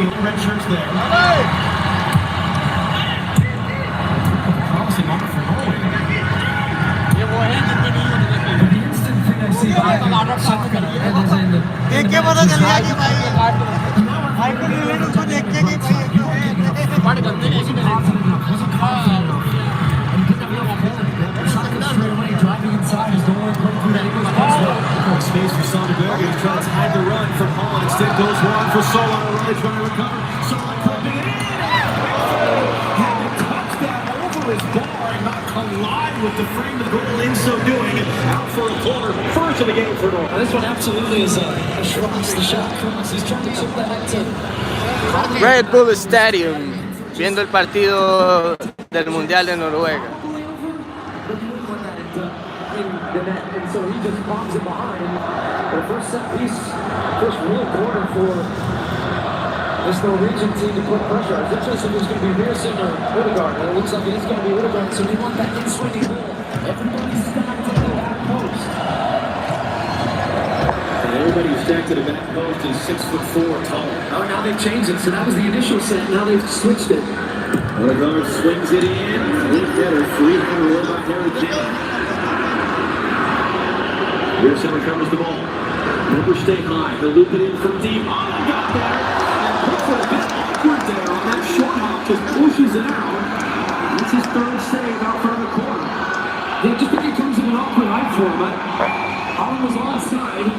see all red shirts there. Promising moment for Norway. The instant thing I see driving inside is the only play through that Eagles pass. Space for Sonderberg. He's trying to hide the run from Holland. Instead goes wrong for Solon. Really trying to recover. Solon clipping it in. Had to touch that over his bar and not collide with the frame of the goal. In so doing, out for a corner. First of the game for North. This one absolutely is a cross. The shot cross. He's trying to chip that to Red Bull Stadium, viendo el partido del Mundial de Noruega. And so he just bombs it behind. The first set piece, first real quarter for this Norwegian team to put pressure. It's interesting who's going to be Pearson or Odegaard. And it looks like it's going to be Odegaard, so they want that in-swinging goal. Everybody's stacked to the back post. And everybody who's stacked to the back post is 6'4" tall. Oh, now they've changed it. So that was the initial set. Now they've switched it. Odegaard swings it in. Free-header run by Harry Kane. Pearson recovers the ball. Numbers stay high. He'll loop it in from deep. Oh, he got there. And puts it a bit awkward there on that short hop. Just pushes it out. That's his third save out front of the corner. Yeah, just think it comes in an awkward eye for him. But Holland was onside.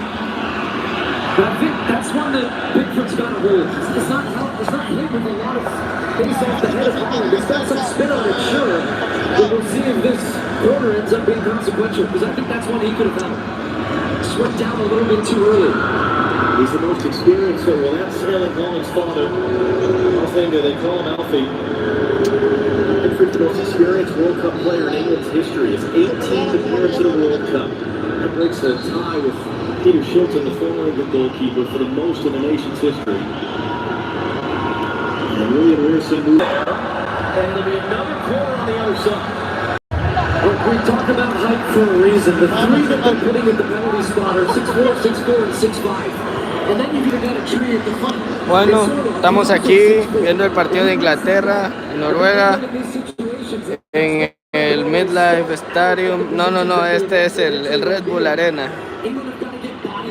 But I think that's one that Bigford's got to hold. It's not hit with a lot of base off the head of Holland. It's got some spin on it, sure. But we'll see if this corner ends up being consequential. Because I think that's one he could have had. Went down a little bit too early. He's the most experienced, so well, that's Erling Haaland's father. Alfinger, they call him Alfie. Pickford's the most experienced World Cup player in England's history. It's 18 appearances at a World Cup. That breaks the tie with Peter Shilton, the former England goalkeeper, for the most in the nation's history. And William Pearson moved there. And there'll be another corner on the other side. We talk about height for a reason. The three that they're putting at the penalty spot are 6'4", 6'4", and 6'5". And then you've got a tree at the front. Bueno, estamos aquí viendo el partido de Inglaterra y Noruega en el Midlife Stadium. No, este es el Red Bull Arena.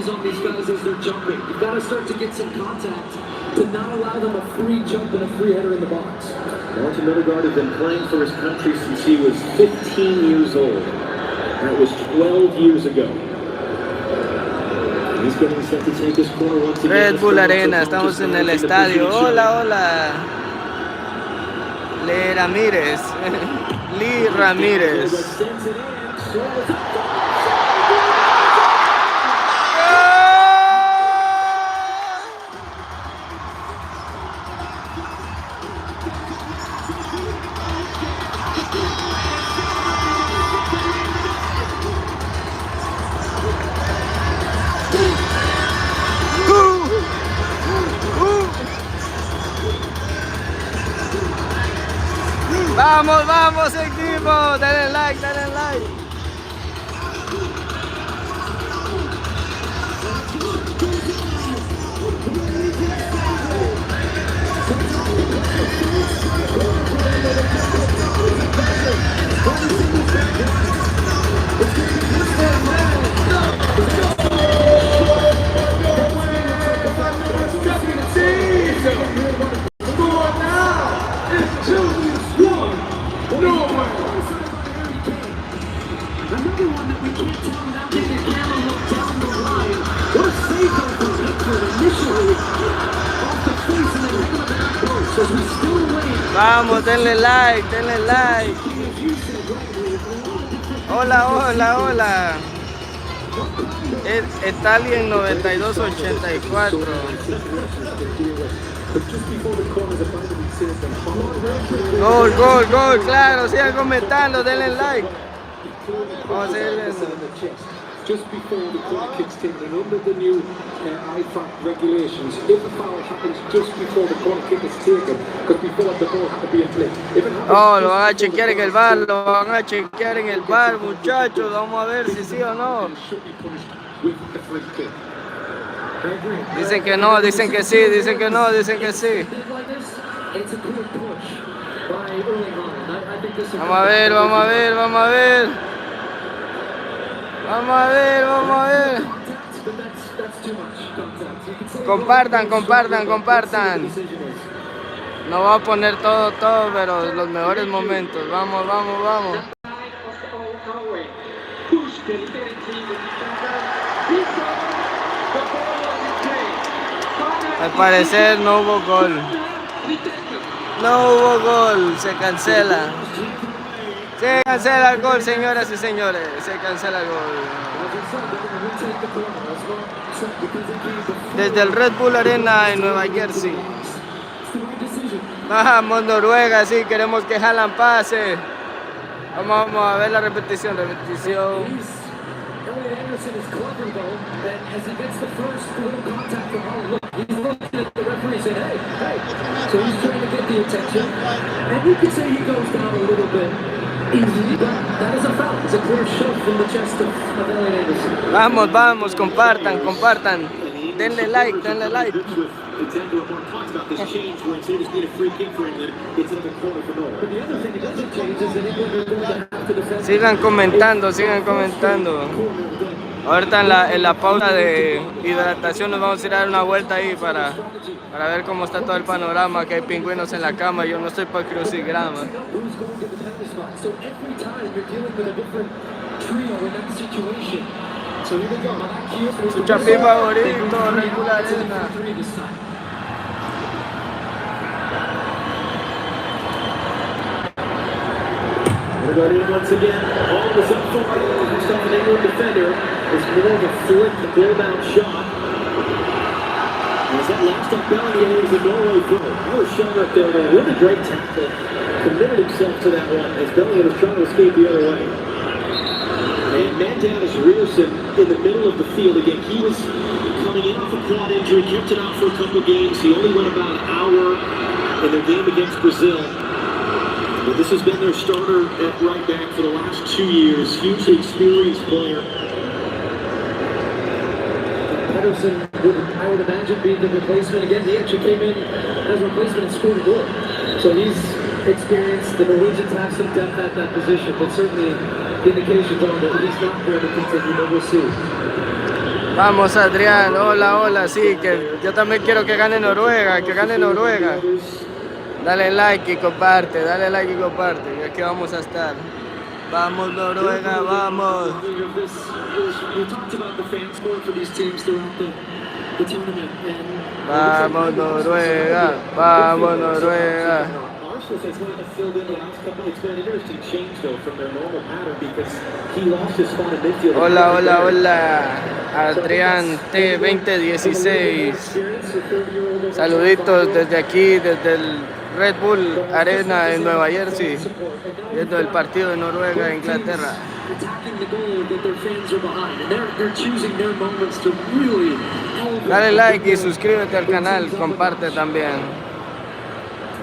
On these guys as they're jumping. You've got to start to get some contact to not allow them a free jump and a free header in the box. Martin Odegaard has been playing for his country since he was 15 years old. That was 12 years ago. He's getting set to take his corner once again. Red Bull Arena, estamos en el estadio. Hola. Lee Ramírez. Vamos equipo, dale like. Vamos, denle like. Hola. Italian 9284. Gol, claro, sigan comentando, denle like. Vamos a seguir viendo. Just before the clock kicks in, and under the new IFAB regulations, if a foul happens just before the corner kick is taken, because before the ball had to be in play. Lo van a chequear en el bar, muchachos. Vamos a ver si sí o no. Dicen que no, dicen que sí, dicen que no, dicen que sí. Vamos a ver, vamos a ver, vamos a ver. Vamos a ver, vamos a ver. Compartan, compartan, compartan. No voy a poner todo, pero los mejores momentos. Vamos, vamos, vamos. Al parecer no hubo gol. No hubo gol, se cancela. Se cancela el gol, señoras y señores. Se cancela el gol. Desde el Red Bull Arena en Nueva Jersey. Vamos Noruega, sí, queremos que Haaland pase. Vamos a ver la repetición, Vamos, vamos, compartan, compartan. Denle like, denle like. Sigan comentando, sigan comentando. Ahorita en la pausa de hidratación nos vamos a ir a dar una vuelta ahí para ver cómo está todo el panorama, que hay pingüinos en la cama. Yo no estoy para crucigrama. Su chapín favorito, regular arena. Once again, all of a sudden, an England defender is more of a flick, the goal-bound shot. As that last up Bellingham, it was a Norway goal. That was shot up there, a really great tackle. Committed himself to that one as Bellingham was trying to escape the other way. And man down is Rearson in the middle of the field again. He was coming in off a quad injury, kept it out for a couple of games. He only went about an hour in their game against Brazil. But this has been their starter at right back for the last 2 years. Hugely experienced player. Pedersen I would imagine being the replacement again. He actually came in as a replacement and scored a goal. So he's experienced. The Norwegians have some depth at that position, but certainly indications are that he's not going to continue, but we'll see. Vamos Adrián, hola, hola, sí, que yo también quiero que gane Noruega, que gane Noruega. Dale like y comparte, dale like y comparte, y aquí vamos a estar. Vamos Noruega, vamos. Vamos Noruega, vamos Noruega. Hola, hola, hola. Adrián T2016. Saluditos desde aquí, desde el Red Bull Arena en Nueva Jersey, viendo el partido de Noruega e Inglaterra. Dale like y suscríbete al canal, comparte también.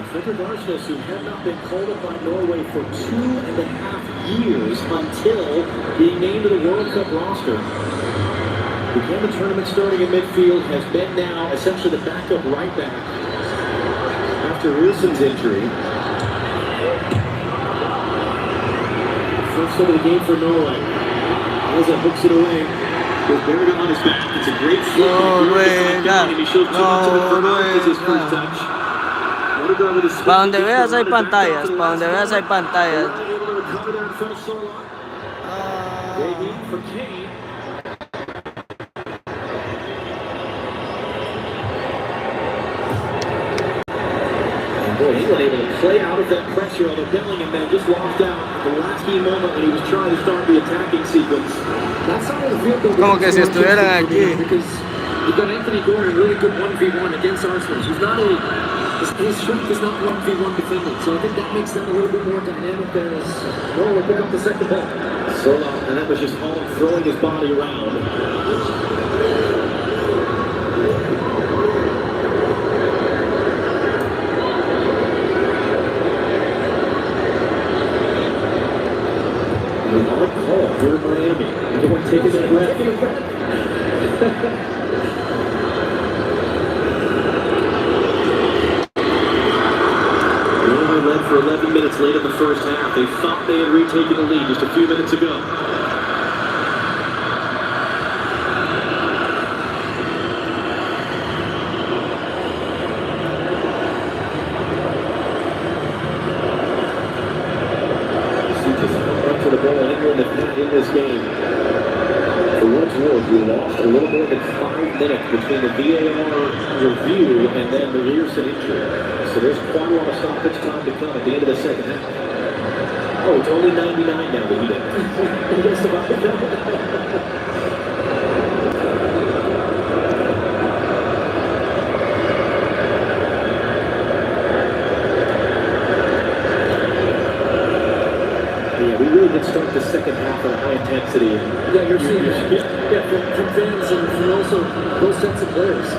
Arsenal who had not been called up by Norway for 2.5 years until being named to the World Cup roster. Began the tournament starting in midfield, has been now essentially the backup right back after Wilson's injury. First over the game for Norway. Alza hooks it away with Berger on his back. It's a great flip. Noruega, He showed too much of it for Marcus his first touch. Para donde veas hay pantallas, para donde veas hay pantallas. Boy, he was able to play out of that pressure, although Bellingham then just lost out at the last key moment when he was trying to start the attacking sequence. Como que si estuvieran aquí. You've got Anthony Gordon, really good 1v1 against Arsenal. His strength is not 1v1 defending, so I think that makes them a little bit more dynamic there as Norway pick up the second ball. And that was just Holland throwing his body around. Hard call here in Miami. Everyone taking a breath. for 11 minutes late in the first half. They thought they had retaken the lead just a few minutes ago. To the ball, England have had in this game. For what's worth, we lost a little more than 5 minutes between the VAR review and then the Learson injury. So there's quite a lot of stoppage time to come at the end of the second half. Oh, it's only 99 now, but he just about we really did start the second half at a high intensity. Yeah, you're seeing it. Yeah, from fans and also those sets of players.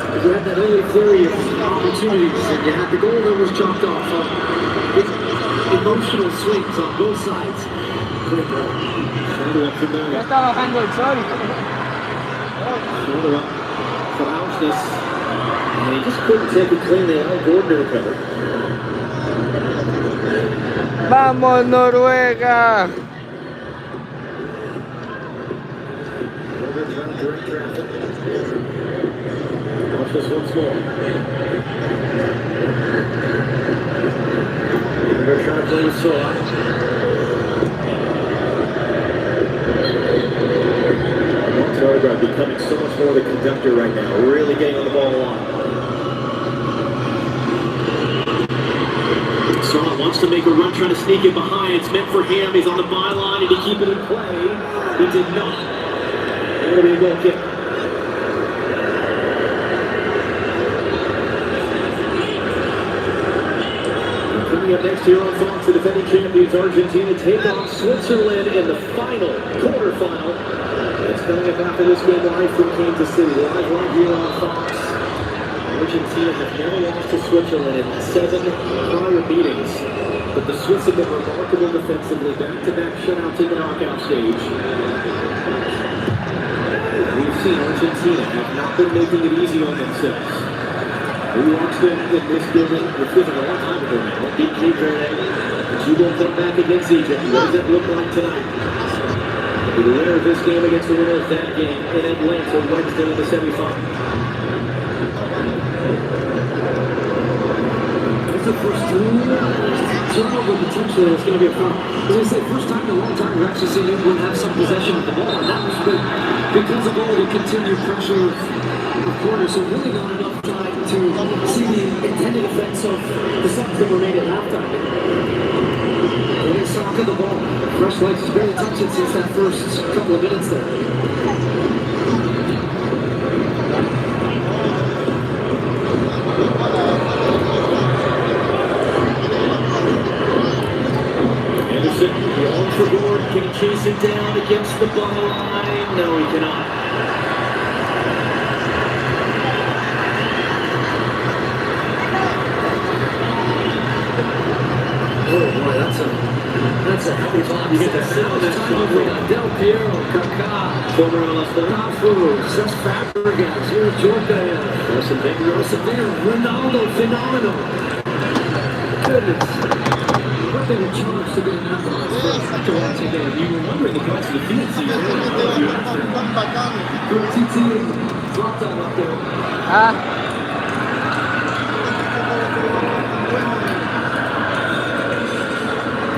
Because you had that early flurry of opportunities, and you had the goal that was chopped off. Emotional swings on both sides. Great ball. Ya está bajando el sol. Shoulder up for Ausnes. And he just couldn't take it cleanly. Al Gordon recovered. ¡Vamos, Noruega! Watch this once more. They're trying to play with Sola. Noruega becoming so much more the conductor right now. Really getting on the ball a lot. Sola wants to make a run, trying to sneak it behind. It's meant for him. He's on the byline. Did he keep it in play? He did not. It'll be a goal kick. Coming up next here on Fox, the defending champions Argentina take on Switzerland in the final quarterfinal. It's coming up after this game live from Kansas City. Live right here on Fox. Argentina have never lost to Switzerland in 7 prior meetings, but the Swiss have been remarkable defensively, back-to-back shutouts in the knockout stage. We've seen Argentina have not been making it easy on themselves. We watched them in this building, it feels like a long time ago now. Beat Cape Verde, but you will come back against Egypt. What does it look like tonight? The winner of this game against the winner of that game in Atlanta Wednesday in the semifinal. The first turnover potentially is going to be a problem. As I said, first time in a long time we've actually seen England have some possession of the ball, and that was because of all the continued pressure of corners. So really not enough time to see the intended effects of the subs that were made at halftime. They sock of the ball. Fresh legs has barely touched it since that first couple of minutes there. Long for Gord, can he chase it down against the line? No, he cannot. Oh boy, that's a heavy ball. You get to sit on that shot. Del Piero, Kaká, Former MLS player. Cafu, Cesc Fabregas, here's Jordan, Ronaldo, phenomenal. Goodness. What they were charged to get an ambulance first after watching that. You remember the guys of the field season. TT dropped out up there.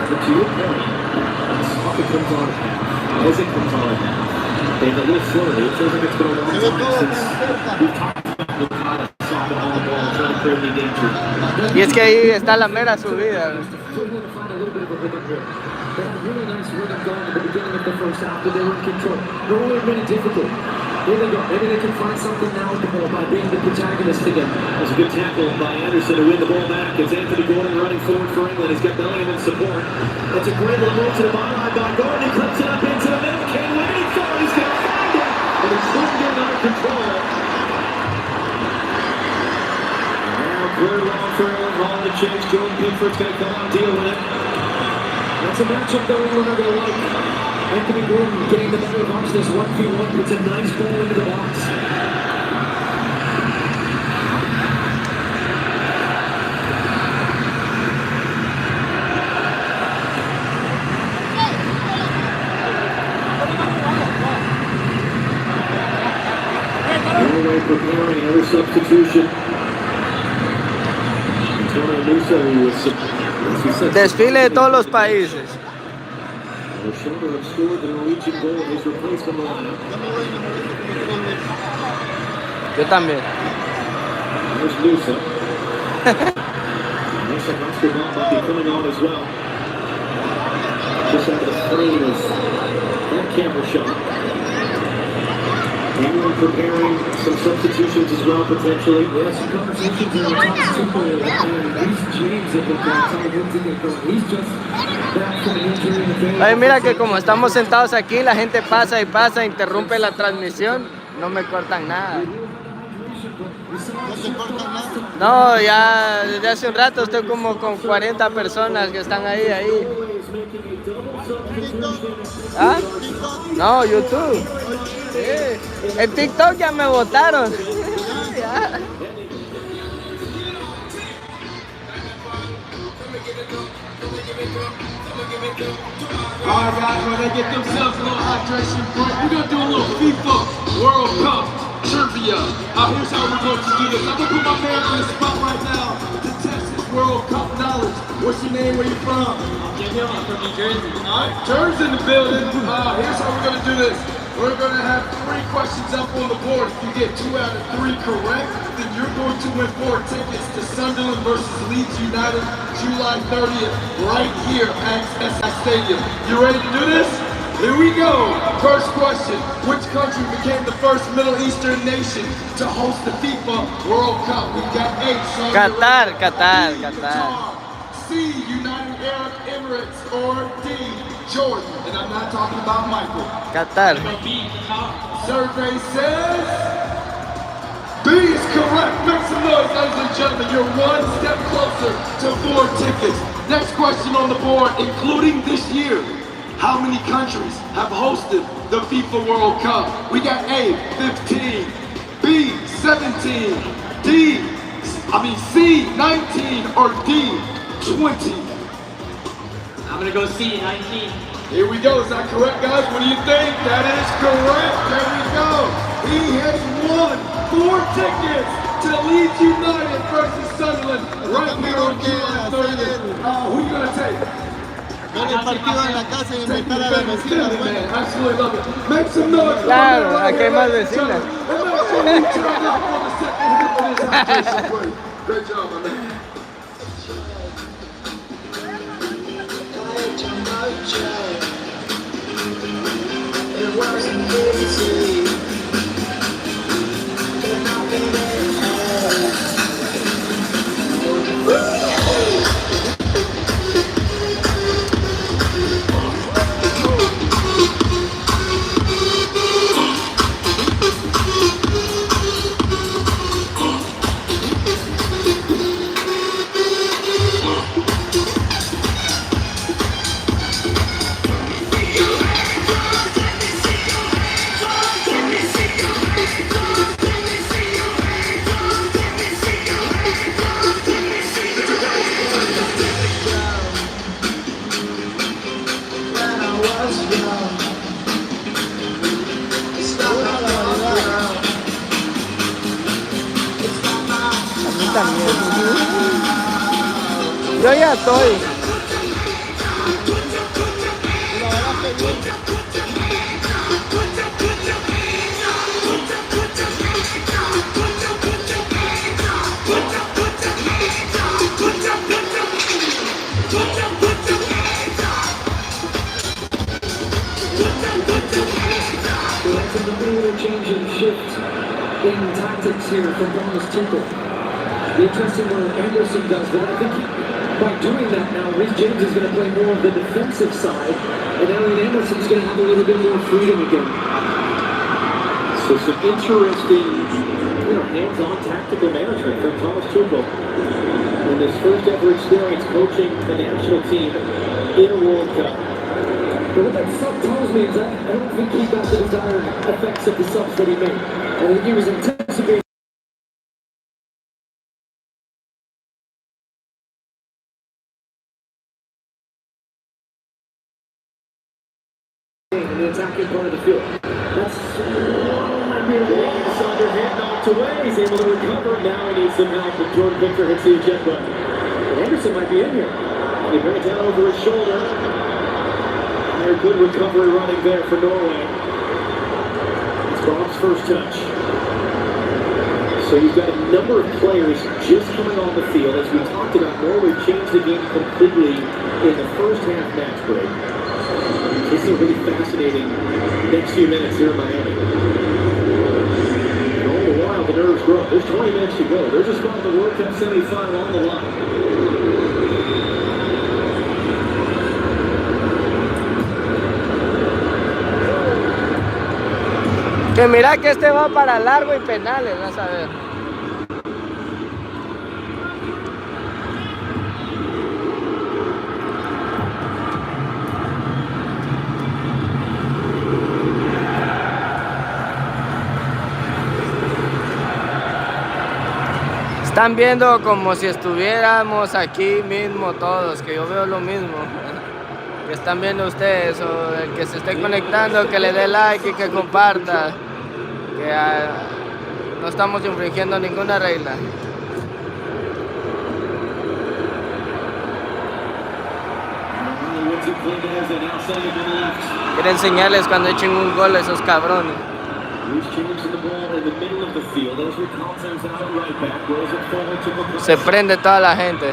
But to your point, soccer comes on half. As it comes on half. They've a little flurry. It feels like it's been a long time since we've talked about the kind of soccer on the ball, trying to create any danger. Y es que ahí está la mera subida. They had a really nice rhythm going at the beginning of the first half, but they were in control. Norway made it difficult. Here they go. Maybe they can find something now with the ball by being the protagonist again. That's a good tackle by Anderson to win the ball back. It's Anthony Gordon running forward for England. He's got Bellingham in support. That's a great little move to the byline by Gordon. He clips it up into the middle. Can't win any far. He's going to find it. And he's slipped in under control. Now clear long for England. Ball in the change. Jordan Pickford's going to come on and deal with it. That's a matchup that England are going to like. Anthony Gordon getting the better of Arsenal's 1v1, puts a nice ball into the box. Antonio Musa, who was, as he said, Desfile de todos los países. O'Shea scored the Norwegian goal in his replacement lineup. Yo también. There's Musa. Musa Oscar might be coming on as well. Just out of the frame is that camera shot. Anyone preparing some substitutions as well, potentially? Yeah, some conversations in our top super. Reece James have been telling him to get going. He's just back from an injury in the game. Ay, mira que como estamos sentados aquí, la gente pasa y pasa, interrumpe la transmisión, no me cortan nada. No, ya desde hace un rato estoy como con 40 personas que están ahí. ¿Ah? No, YouTube. Sí. En TikTok ya me votaron. Ya. Alright guys, when they get themselves a little hydration break, we're gonna do a little FIFA World Cup trivia. Here's how we're going to do this. I'm gonna put my man on the spot right now to test his World Cup knowledge. What's your name? Where you from? I'm Daniel, I'm from New Jersey. Alright, Jer's in the building. Here's how we're gonna do this. We're gonna have 3 questions up on the board. If you get 2 out of 3 correct, then you're going to win 4 tickets to Sunderland versus Leeds United, July 30th, right here at SI Stadium. You ready to do this? Here we go. First question. Which country became the first Middle Eastern nation to host the FIFA World Cup? We've got 8. So Qatar. C, United Arab Emirates, or D, Jordan. And I'm not talking about Michael. Qatar. Survey says B is correct. Make some noise, ladies and gentlemen. You're 1 step closer to 4 tickets. Next question on the board, including this year. How many countries have hosted the FIFA World Cup? We got A, 15, B, 17, C, 19, or D, 20. I'm gonna go C, 19. Here we go, is that correct, guys? What do you think? That is correct, there we go. He has won 4 tickets to Leeds United versus Sunderland right here on July 30th. Who are you gonna take? Ver el partido en la casa y Take invitar a the la famous vecina. family, man. Absolutely love it. Make some noise. Claro, right aquí hay here, más ladies and vecinas. gentlemen. And make sure you turn up on the second half of this hydration break. Great job, my man. It wasn't easy. También. Yo ya estoy. Another change in shift in tactics here from Thomas Tuchel. The interesting one Anderson does, but I think by doing that now, Reece James is going to play more of the defensive side, and Elliot Anderson's going to have a little bit more freedom again. So some interesting, hands-on tactical management from Thomas Tuchel in his first ever experience coaching the national team in a World Cup. But what that sub tells me is that I don't think he got the desired effects of the subs that he made. I think he was anticipating in the attacking part of the field. That's Sander hand knocked away. He's able to recover. Now he needs some help. And Jordan Pickford hits the eject button. Anderson might be in here. He brings it over his shoulder. They're good recovery running there for Norway. It's Bob's first touch. So you've got a number of players just coming on the field. As we talked about, Norway changed the game completely in the first half match break. This is a really fascinating next few minutes here in Miami. And all the while, the nerves grow. There's 20 minutes to go. There's a spot in the World Cup semifinal on the line. Que mira que este va para largo y penales, vas a ver. Están viendo como si estuviéramos aquí mismo todos, que yo veo lo mismo. Que están viendo ustedes, o el que se esté conectando, que le dé like y que comparta. Que no estamos infringiendo ninguna regla. Quiero enseñarles cuando echen un gol a esos cabrones. Se prende toda la gente.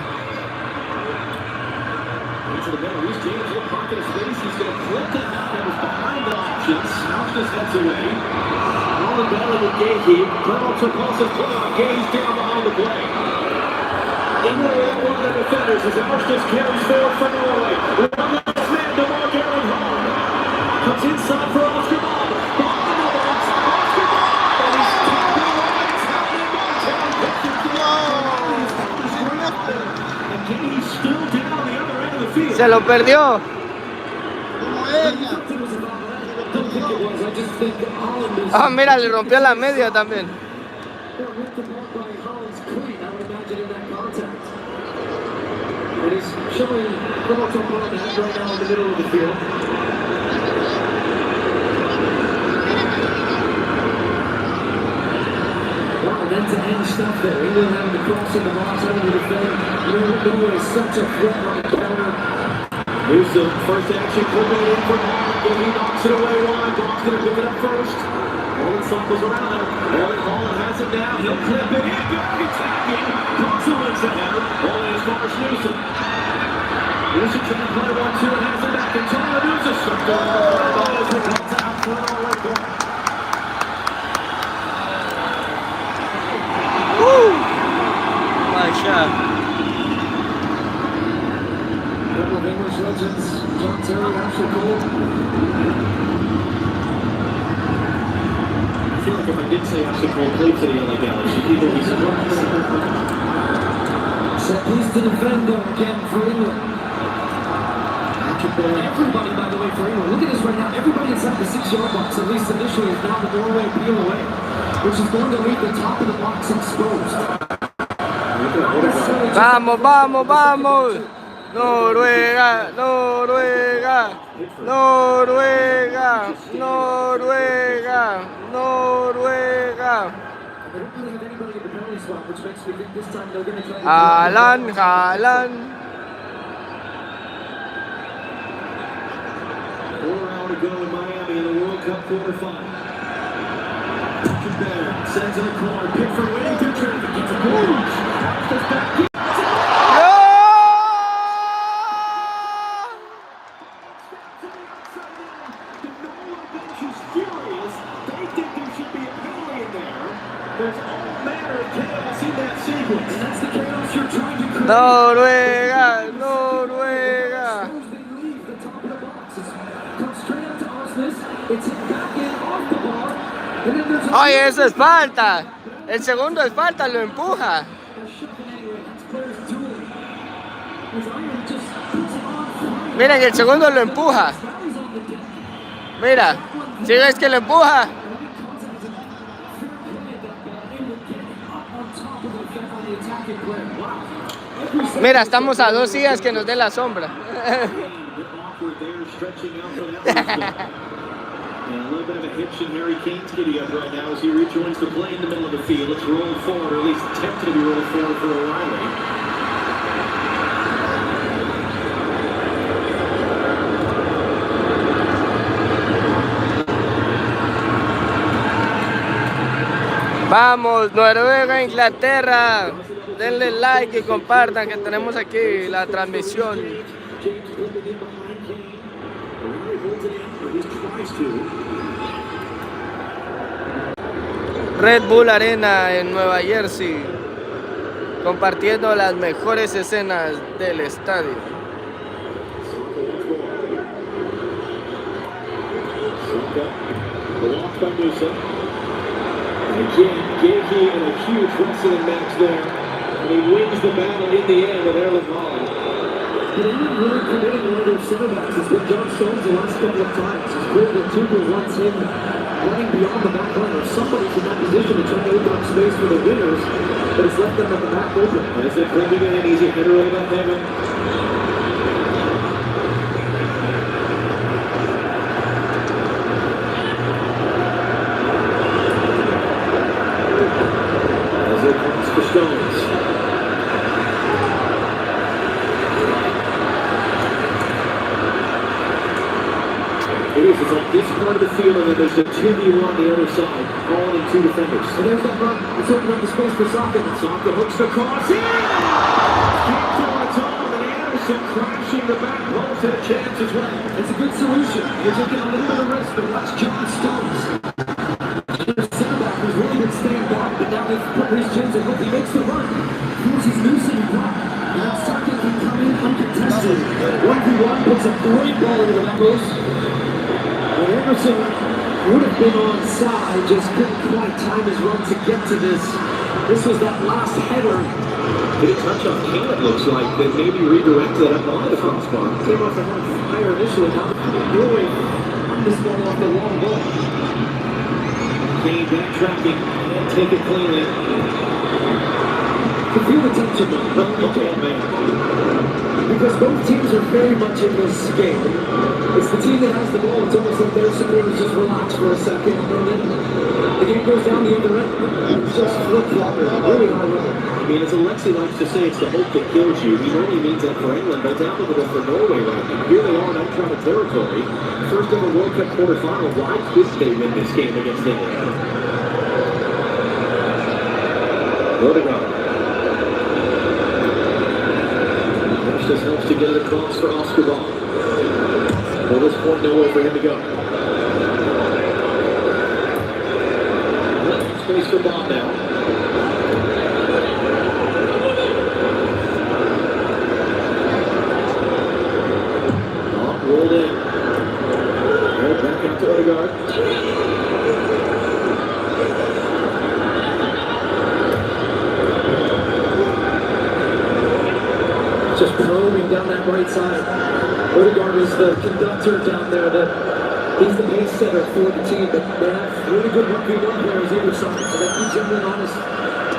Comes inside for Oscar Bob. Se lo perdió. Ah, mira, le rompió la media también. End-to-end stuff there. England having the cross in the box, having to defend. Norway is such a threat on the counter. Here's the first action coming in for Holland. He knocks it away wide. Bob's going to pick it up first. Holland circles around. Holland has it now. He'll clip it in. Back attacking. Bobson wins the header. Holland is Mars Newsom. Newsom trying to play 1-2 and has it back. And Tyler Newsom circles. Oh, as it comes out for an Norway goal. My shot. Couple of English legends, John Terry, Ashley Cole. I feel like if I did say Ashley Cole played for the LA Galaxy, people would be surprised. Set piece to defend again for England. Everybody, by the way, for England. Look at this right now. Everybody inside the 6-yard box, at least initially, is now the Norway peel away, which is going to leave the top of the box exposed. Vamos, vamos, vamos. Noruega, Noruega, Noruega, Noruega, Noruega. Haaland, Haaland. 4 hours to go in Miami in the World Cup quarterfinal. Sends in a corner. Pickford waiting through traffic. Gets a goal. Goes back. Noruega, Noruega. Oye, eso es falta. El segundo es falta, lo empuja. Miren, el segundo lo empuja. Mira, si ves que lo empuja. Mira, estamos a 2 días que nos dé la sombra. And a little bit of a hitch in Harry Kane's giddy up right now as he rejoins the play in the middle of the field. It's rolling forward, or at least attempted to be rolling forward for O'Reilly. Vamos, Noruega, Inglaterra. Denle like y compartan que tenemos aquí la transmisión. Red Bull Arena en Nueva Jersey, compartiendo las mejores escenas del estadio. Again, Gagey in a huge wrestling match there. And he wins the battle in the end with Erling Haaland. But they're not really committing one of their center backs. It's been John Stones the last couple of times. It's clear that Tuchel wants him running beyond the back line, or somebody from that position to try to open up space for the winners, but it's left them at the back open. As they bring it in, easy header over heaven. As it comes for Stones. It's like this part of the field, and then there's a 2v1 on the other side, all in two defenders. And there's that run. It's opening up the space for Saka. Saka hooks the cross in! Can't do it at all, and Anderson crashing the back post had a chance as well. It's a good solution. You're taking a little bit of risk, but watch John Stones. Their center back has really been staying back, but now they've put Reece James in. Look, he makes the run. Feels he's loosening block. Now Saka can come in uncontested. 1v1 puts a great ball into the back post. And Emerson would have been onside, just couldn't quite time his run to get to this. This was that last header. Did he touch on Kane, it looks like, that maybe redirected that onto the crossbar. Came off the fire initially, now Norway on this ball off the long ball. Kane backtracking and take it cleanly. You can feel the tension though. Okay, man. Because both teams are very much in this game. It's the team that has the ball. It's almost like their supporters just relax for a second, and then the game goes down the other end. It's just flip-flopping, really high level. I mean, as Alexi likes to say, it's the hope that kills you. He normally means that for England, but it's applicable for Norway right now. Here they are in uncharted territory. First ever World Cup quarterfinal. Why could they win this game against England? Odegaard. This helps to get it across for Oscar Ball. At this point, nowhere for him to go. Space for Bob now. Rolled in. Right back out to Odegaard. Just probing down that right side. Odegaard is the conductor down there. He's the pace setter for the team, but they have really good 1v1 players either side, so that keeps everyone honest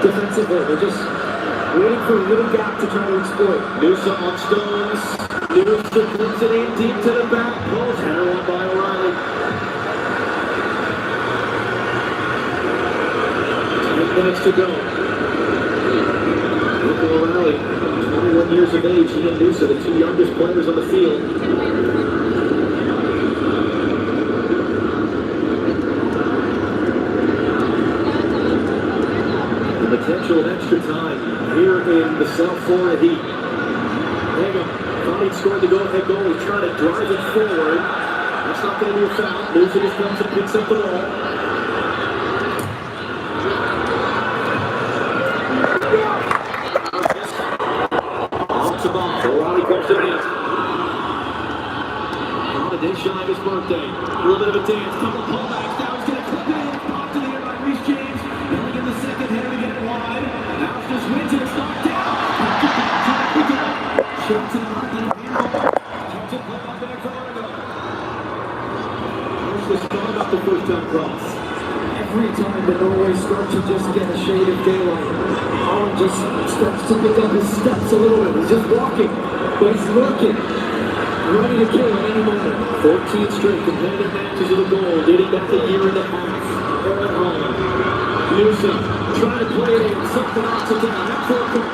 defensively. They're just waiting for a little gap to try to exploit. Newsom on Stones. Newsom puts it in deep to the back post. Header won by O'Reilly. 10 minutes to go. Look at O'Reilly. 21 years of age, he and Newsom, the two youngest players on the field. The potential of extra time here in the South Florida Heat. Hagan thought he'd scored the go-ahead goal. He's trying to drive it forward. That's not going to be a foul. Newsom just comes and picks up the ball. O'Reilly comes to the net. On a day shy of his birthday. A little bit of a dance. Couple pullbacks. Now he's going to clip it in. Popped to the air by Reece James. Going in the second header to get it wide. Now just wins it. It's knocked down. Shots in the market. Keeps it played on back for Oregon. First was strong up the first time cross. Every time the Norway starts to just get a shade of daylight, Holland just starts to pick up his steps a little bit. He's just walking, but he's lurking, ready to kill at any moment. 14 straight competitive matches of the goal, dating back a year and a half. Erling Haaland. Newsom trying to play it in. Something knocks it down. That's for a goal.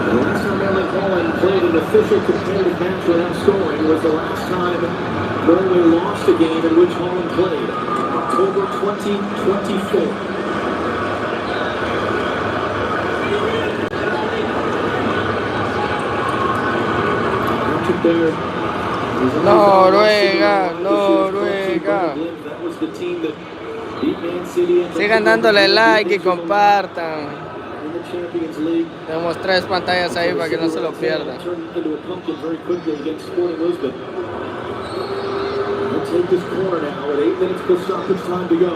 The last time Erling Haaland played an official competitive match without scoring was the last time Norway a game in which Holland played, October 2024. Noruega, Noruega. Sigan dándole like y compartan. Tenemos 3 pantallas ahí para que no se lo pierdan. Take this corner now with 8 minutes plus stoppage time to go.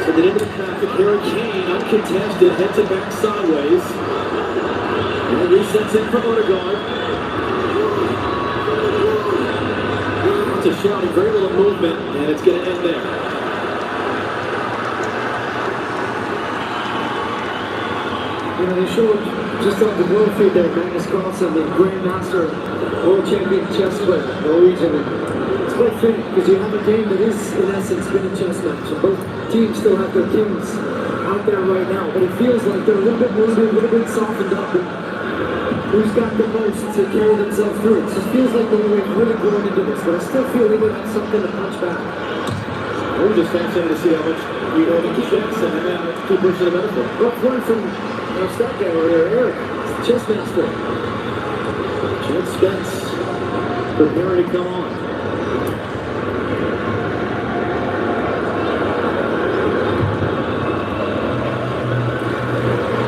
Send it into the traffic. Harry Kane, uncontested, heads it back sideways. And resets in for Odegaard. It's a shot and very little movement, and it's going to end there. You know, they showed just on the world feed there, Magnus Carlsen, the Grandmaster, World Champion chess player, Norwegian. It's quite fitting because you have a game that is, in essence, been a chess match. And both teams still have their kings out there right now, but it feels like they're a little bit wounded, a little bit softened up. And who's got the most to carry themselves through? It just feels like they're really going into this, but I still feel they would have something to punch back. We're just fascinated to see how much you know about chess and then keep pushing the metaphor. Well, one from that guy over there, Eric, chess master. Jed Spence preparing to come on.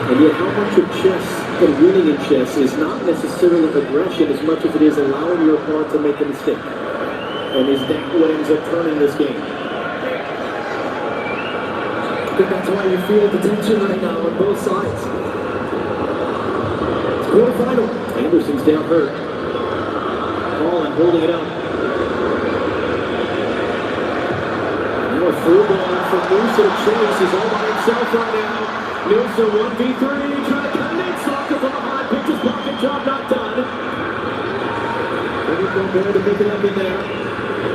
And yet how much of chess and winning in chess is not necessarily aggression as much as it is allowing your opponent to make a mistake. And is that what ends up turning this game? I think that's why you feel the tension right now on both sides. It's quarterfinal. Anderson's down hurt. Holland holding it up. Now a through ball from Musa to Chase is all by himself right now. Musa 1v3, trying to cut it in. Soccer from behind, pitches pocket, job not done. Maybe Gobert to pick it up in there.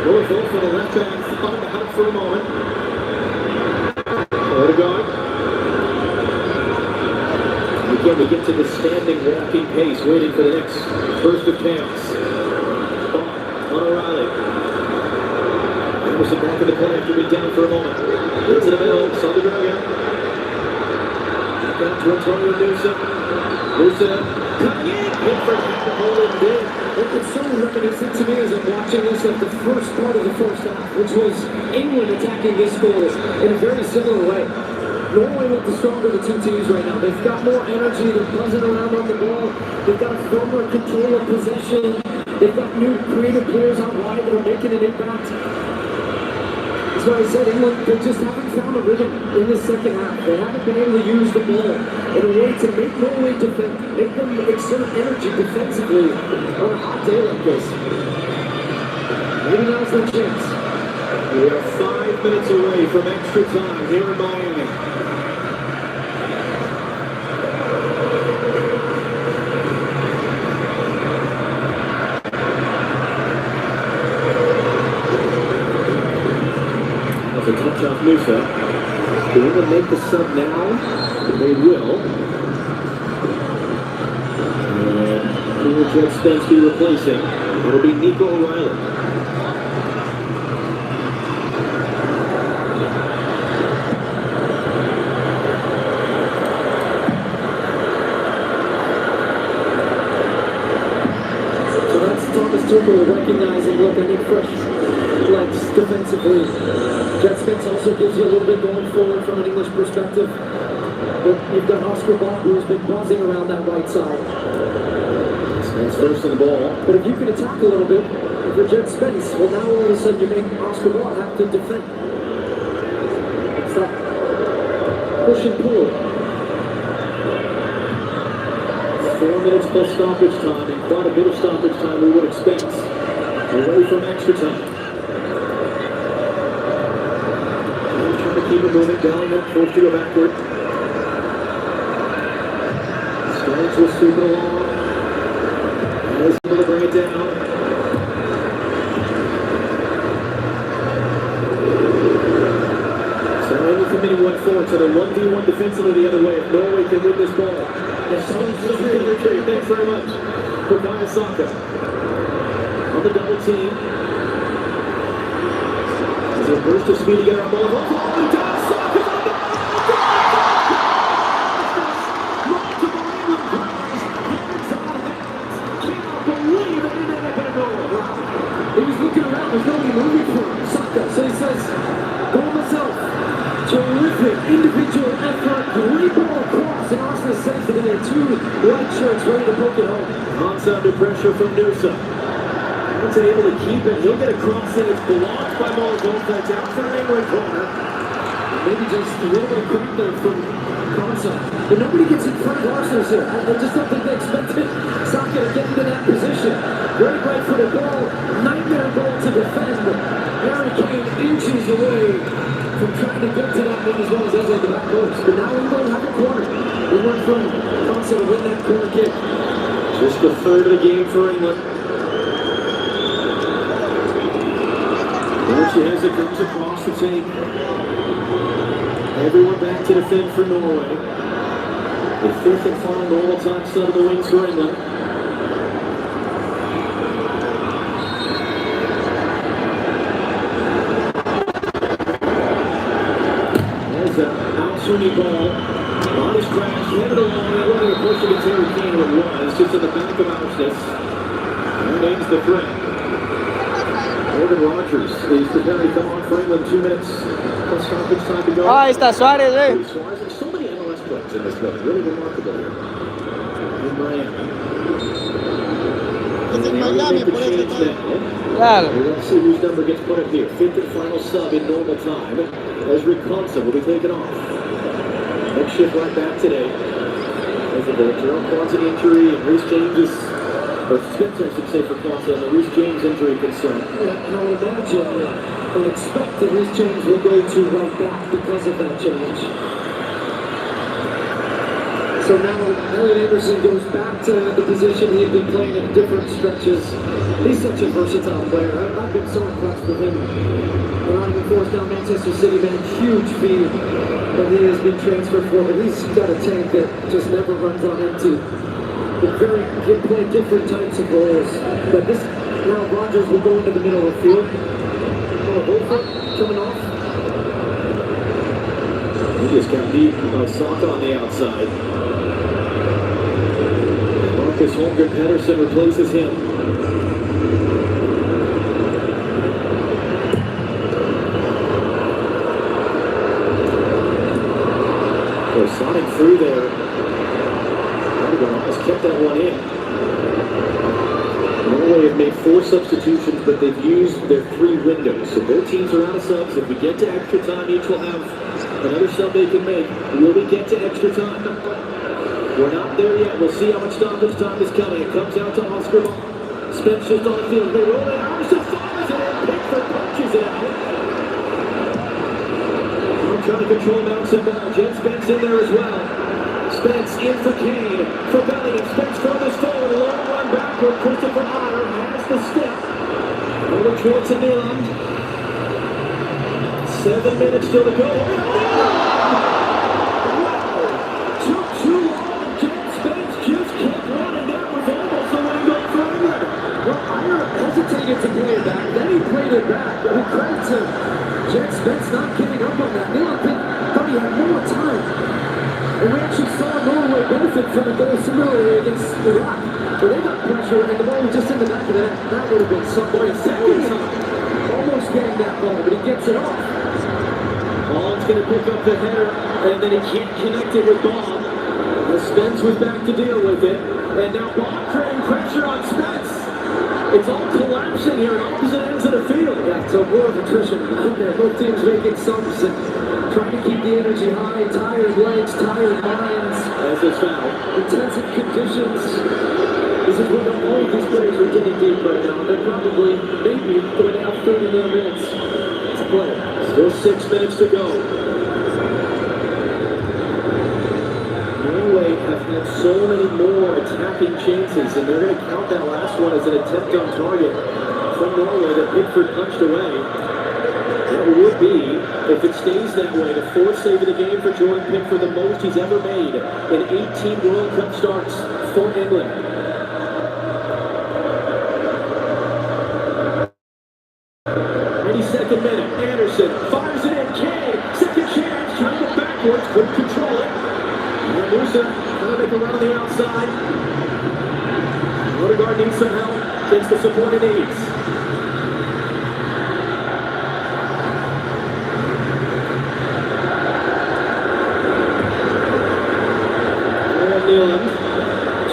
Really both for the left back, thought to help for a moment. Odegaard. Again, we get to the standing walking pace, waiting for the next burst of chaos. On O'Reilly. Anderson back in the play after being down for a moment. Into the middle, Sandagraga. Back out to Antonio Musa. Musa cutting in. Pickford had to hold it in. It's so reminiscent to me as I'm watching this of the first part of the first half, which was England attacking this goal in a very similar way. Norway with the stronger of the two teams right now. They've got more energy, they're buzzing around on the ball, they've got a firmer control of possession, they've got new creative players out wide that are making an impact. That's why I said England, they just haven't found a rhythm in the second half. They haven't been able to use the ball in a way to make Norway defend, make them exert energy defensively on a hot day like this. Maybe now's their chance. We are 5 minutes away from extra time here in Miami. That's a touch off Musa. Do they make the sub now? They will. And who will Jed Spence be replacing? It'll be Nico O'Reilly. Tuchel recognizing, look, I need fresh legs defensively. Jed Spence also gives you a little bit going forward from an English perspective. But you've got Oscar Bob, who's been buzzing around that right side. Spence first on the ball. But if you can attack a little bit, for Jed Spence, well, now all of a sudden you make Oscar Bob have to defend. It's that push and pull. 4 minutes plus stoppage time, and quite a bit of stoppage time we would expect. Away from extra time. He's trying to keep it moving down, not forced to go backward. Stones will sweep it along. As able to bring it down. So only committing 1-4 to the 1v1 defensively the other way. If Norway can win this ball. Thanks very much for Kaya Saka. on the double team. As a burst of speed to get our ball. Oh, he does. Sock is on the multiple England players. Hands on hands. Cannot believe it. They didn't get a goal. He was looking around, there's nobody moving for him. Saka, so he says, goal myself. Terrific individual effort, great ball across, and Arsenal saves it in there. Two white shirts ready to poke it home. Knocks under pressure from Noosa. Once able to keep it, he'll get a cross in. It's blocked by Molotov. Down for an England corner. Maybe just a little bit of crack there from Konsa. But nobody gets in front of Arsenal here. I just don't think they expected Saka to get into that position. Great right for the ball, nightmare ball to defend. Harry Kane inches away from trying to get to that one as well as Eze at the back post. But now we will have a corner. We went from Konsa to win that corner kick. Just the third of the game for England. There she has it, comes across the tape. Everyone back to defend for Norway. The fifth and final normal time set of the wings for England. There's an out-swinging ball. On his crash, headed along, and running a push against Harry Kane, what it was, just in the back of Arsenal. Remains the threat. Morgan Rogers is preparing to come on for England. 2 minutes plus stoppage time to go. Ah, ahí está Suárez, Suarez, and so many MLS players in this building. Really remarkable here. In Miami. Es en Miami, por eso está. Claro. Let's see whose number gets put up here. Fifth and final sub in normal time. Ezri Konsa will be taken off. Next shift right back today. As the Jerome Kwanzaa injury and Reece James is, or Spencer, I should say, for Kwanzaa, and the Reece James injury concern. And I would imagine and expect that Reece James will go to right back because of that change. So now Elliot Anderson goes back to the position he had been playing at different stretches. He's such a versatile player. I've been so impressed with him. Around the force down Manchester City, man, huge fee that he has been transferred for. But he's got a tank that just never runs on empty. He can play different types of roles. But this, now Rogers will go into the middle of the field. Holford coming off. He just got beat by Saka on the outside. Marcus Holmgren Pedersen replaces him. They're sonic through there. Has kept that one in. Norway have made 4 substitutions, but they've used their 3 windows. So both teams are out of subs. If we get to extra time, each will have another sub they can make. Will we get to extra time? We're not there yet. We'll see how much stoppage time is coming. It comes out to Oscar. Spence just on the field. They roll it out. Armstrong fires it in. Pickford punches it out. I'm trying to control bouncing ball. Jen Spence in there as well. Spence in for Kane. For Bellingham. Spence furthest forward. Long run backward. Christopher Otter has the step. Over towards the Milan. 7 minutes still to go. Took too long. Jen Spence just kept running. That was almost the way goal for England. Well, Otter hesitated to play it back. Then he played it back. But we credit to Jen Spence not giving up on that. Milan thought he had more time. And we actually saw Norway benefit from a goal similarly against Iraq, where they got pressure and the ball was just in the back of the net. That would have been somebody second time. Almost getting that ball, but he gets it off. Ball's going to pick up the header, and then he can't connect it with Bob. As Spence was back to deal with it, and now Bob creating pressure on Spence. It's all collapsing here at opposite ends of the field. Yeah, so more of attrition out there. Both teams making subs and trying to keep the energy high. Tired legs, tired minds. As it's foul. Intensive conditions. This is where all of these players are getting deep right now. They're probably, maybe, going to have 30 more minutes to play. Still 6 minutes to go. Norway have had so many more attacking chances, and they're going to count that last one as an attempt on target from Norway that Pickford punched away. That would be, if it stays that way, the 4th save of the game for Jordan Pickford, the most he's ever made in 18 World Cup starts for England. fires it in. K, second chance, trying to go backwards, couldn't control it. And Musa trying to make a run on the outside. Odegaard needs some help, gets the support he needs.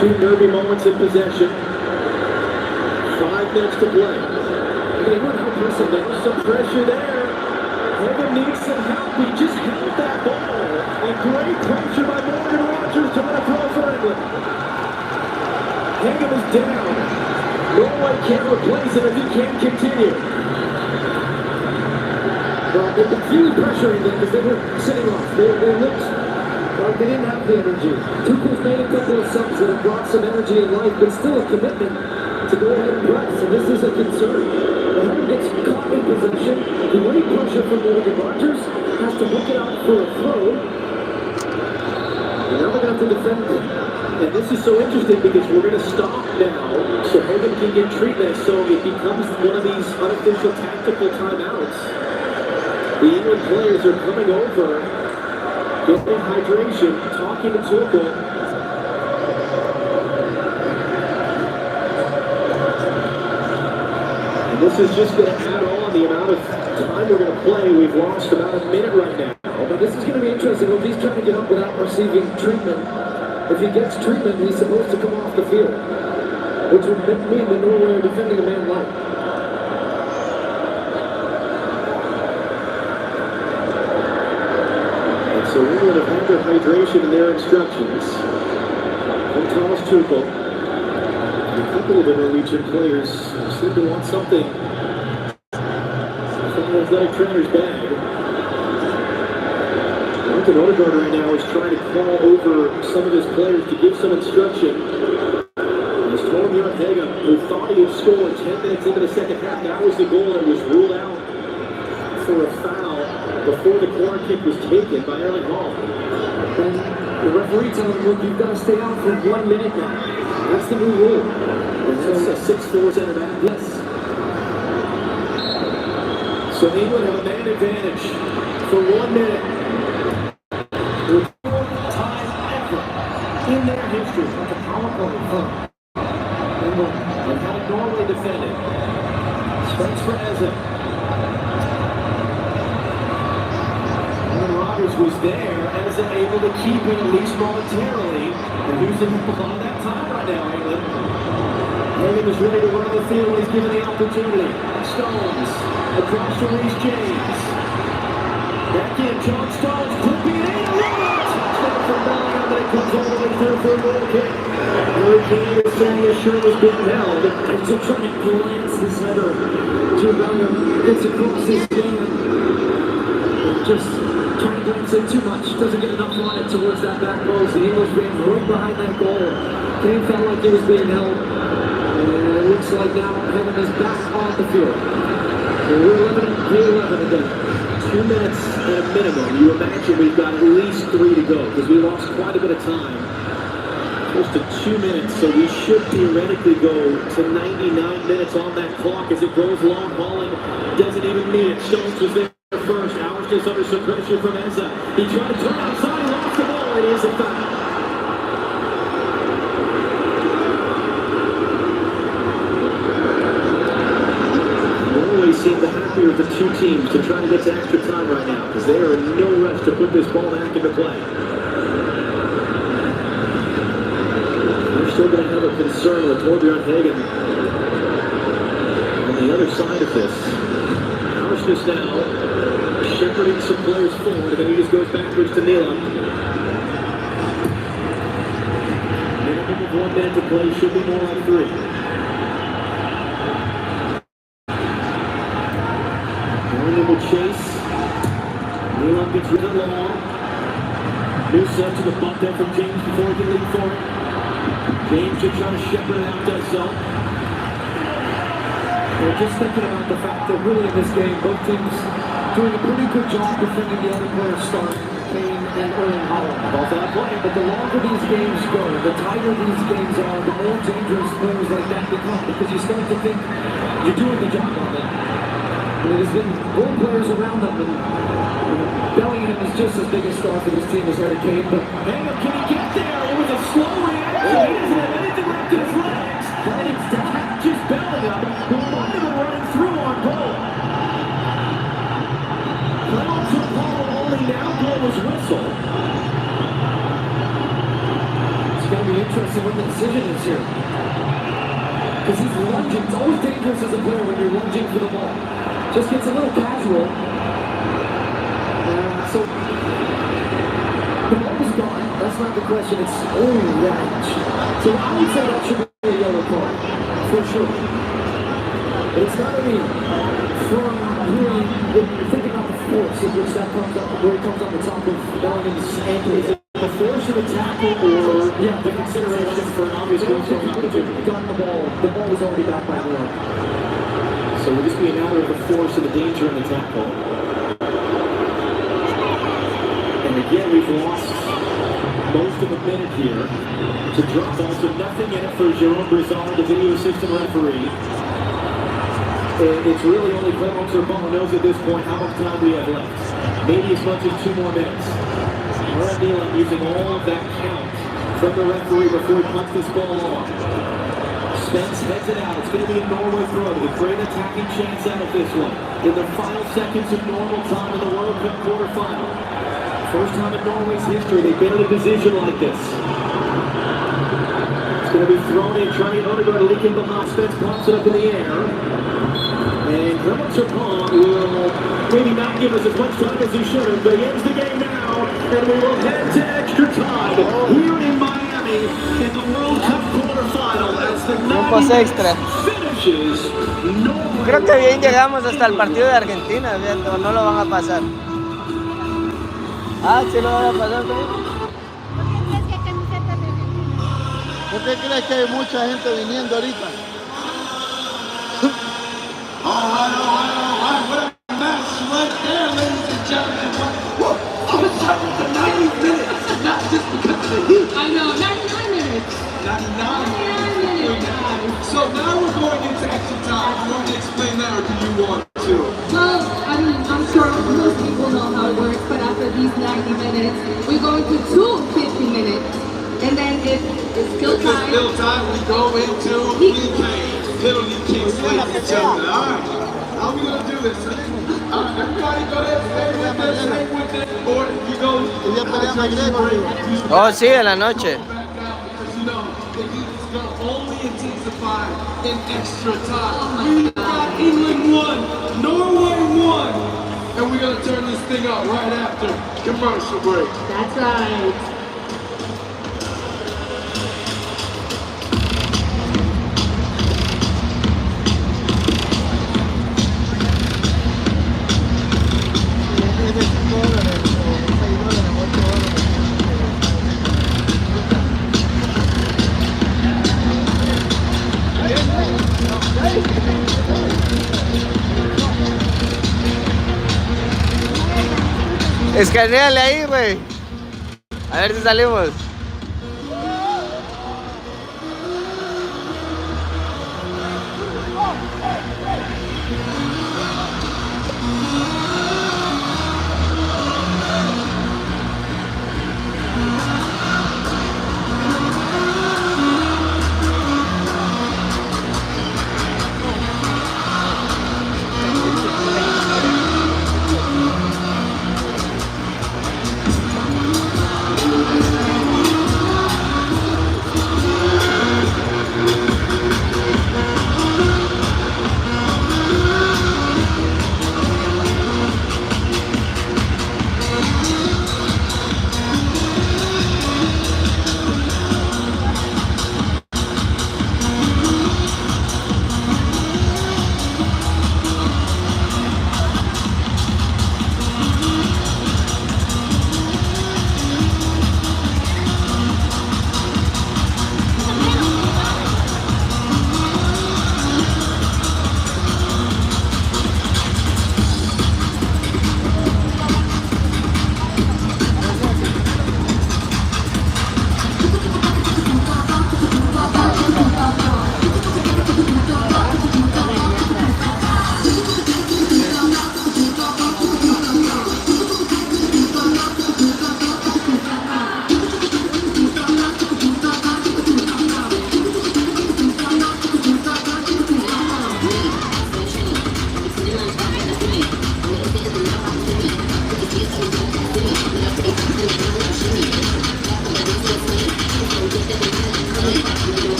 Two nervy moments in possession. 5 minutes to play. Hey, what help listen, there's some pressure there. Hagan needs some help. He just held that ball. And great pressure by Morgan Rogers to let it throw for England. Hagan is down. Norway can't replace it if he can't continue. Well, they confused pressuring them because they were sitting off. They looked like they didn't have the energy. Tuchel's made a couple of subs that have brought some energy in life, but still a commitment to go ahead and press, and this is a concern. The Hunter gets caught in possession. The great pressure from Morgan Rogers has to hook it out for a throw. And now they're going to have to defend it. And this is so interesting because we're going to stop now so Hogan can get treatment, so it becomes one of these unofficial tactical timeouts. The England players are coming over, getting hydration, talking to Tuchel. And this is just going to add on the amount of time we're going to play. We've lost about a minute right now. But this is going to be interesting. If he's trying to get up without receiving treatment, if he gets treatment, he's supposed to come off the field, which would mean that Norway are defending a man light. So England have had their hydration and their instructions from Thomas Tuchel. And a couple of the Norwegian players seem to want something from the athletic trainer's bag. Martin Odegaard right now is trying to call over some of his players to give some instruction. As Torbjorn Haga, who thought he had scored 10 minutes into the second half, that was the goal that was ruled out for a foul before the corner kick was taken by Erling Haaland. And the referee telling him, look, you've got to stay out for 1 minute now. That's the new rule. And that's a 6-4 center back. Yes. So England have a man advantage for 1 minute. With fourth time ever in their history, like a power play from England and had Norway defended. Strikes for Eze. Rogers was there, as able to keep it at least momentarily. And who's in the ball that time right now, England? England is ready to run the field when he's given the opportunity. Stones, across to Reece James. Back in, John Stones, clipping it in, touchdown from Bellingham, but it comes all the way through for a goal kick. Harry Kane is saying his shirt was being held. And so trying to glance this header to Bellingham, gets across his stand. Just trying to glance in too much, doesn't get enough on it towards that back post. The English being right behind that goal. Kane felt like he was being held. And it looks like now Heaven is back on the field. So we're 11 again. 2 minutes at a minimum. You imagine we've got at least 3 to go because we lost quite a bit of time. Close to 2 minutes, so we should theoretically go to 99 minutes on that clock as it goes long. Holland doesn't even need it. Stones was there first. Howard's just under some pressure from Eze. He tried to turn outside, he lost the ball, it is a foul. Norway seem the happier of the two teams to try to get to extra time right now because they are in no rush to put this ball back into play. We're still going to have a concern with Torbjorn Hagen on the other side of this. Howard's just now shepherding some players forward, and then he just goes backwards to Neela. Minimum of 1 minute to play, should be more like 3. Morgan will chase. Neela gets rid of long. Musa to the bump there from James before he can leap for it. James just trying to shepherd it out, does so. We're just thinking about the fact that really in this game, both teams doing a pretty good job defending the other players start, Kane and Erling Haaland. Both that play, but the longer these games go, the tighter these games are, the more dangerous players like that become because you start to think you're doing the job on them. there's been role players around them, and Bellingham is just as big a star for this team as Harry Kane, but Hang on, can he get there? It was a slow reaction. He doesn't have anything left in his legs. And it's to catch Bellingham, who might have been running through on goal. Clement took Paul only now blow his whistle. it's going to be interesting what the decision is here. Because he's lunging. It's always dangerous as a player when you're lunging for the ball. Just gets a little casual. So, the ball is gone. That's not the question. It's only range. So I would say that should be a yellow card. For sure. But it's got to be from really, when you're thinking about the force in which that comes up, where it comes on the top of Bellingham's ankle. Is it the force of the tackle or the consideration for an obvious goal from opportunity? Got the ball was already back by one. So it would just be a matter of the force and the danger in the tackle. And again, we've lost most of a minute here to drop ball, so nothing in it for Jerome Brizard, the video assistant referee. It's really only Clement who knows at this point how much time we have left. Maybe as much as 2 more minutes. Aaron Nealon using all of that count from the referee before he punts this ball on. Spence heads it out. It's going to be a Norway throw. A great attacking chance out of this one. In the final seconds of normal time in the World Cup quarterfinal. First time in Norway's history they've been in a position like this. It's going to be thrown in. Trey Odegaard leaking behind. Spence pops it up in the air. And Clement will maybe not give us as much time as he should have, but he ends the game now, and we will head to extra time here in Miami in the World Cup quarterfinal as the Tiempos 90 extra. finishes. Creo que bien llegamos hasta el partido de Argentina, ¿bien? O no lo van a pasar. Ah, sí lo van a pasar, ¿no? ¿Por qué crees que hay mucha gente viniendo ahorita? All right. What a match right there, ladies and gentlemen. Whoa, I was talking for 90 minutes, not just because of the heat. I know, 99 minutes. 99 minutes. So now we're going into extra time. Do you want to explain that, or do you want to? Well, I mean, I'm sure most people know how it works, but after these 90 minutes, we go into 2 50 minutes. And then if it's still time, we go into penalty kicks, ladies and gentlemen. All right, how are we going to do this? All right, everybody go ahead, stay with it. Or you go, Oh, sí, en la noche. because you know, the heat is going to only intensify in extra time. We've got England 1, Norway 1. And we're going to turn this thing up right after commercial break. that's right. Es de $5 o $6, $8. Escaneale ahí, güey. A ver si salimos.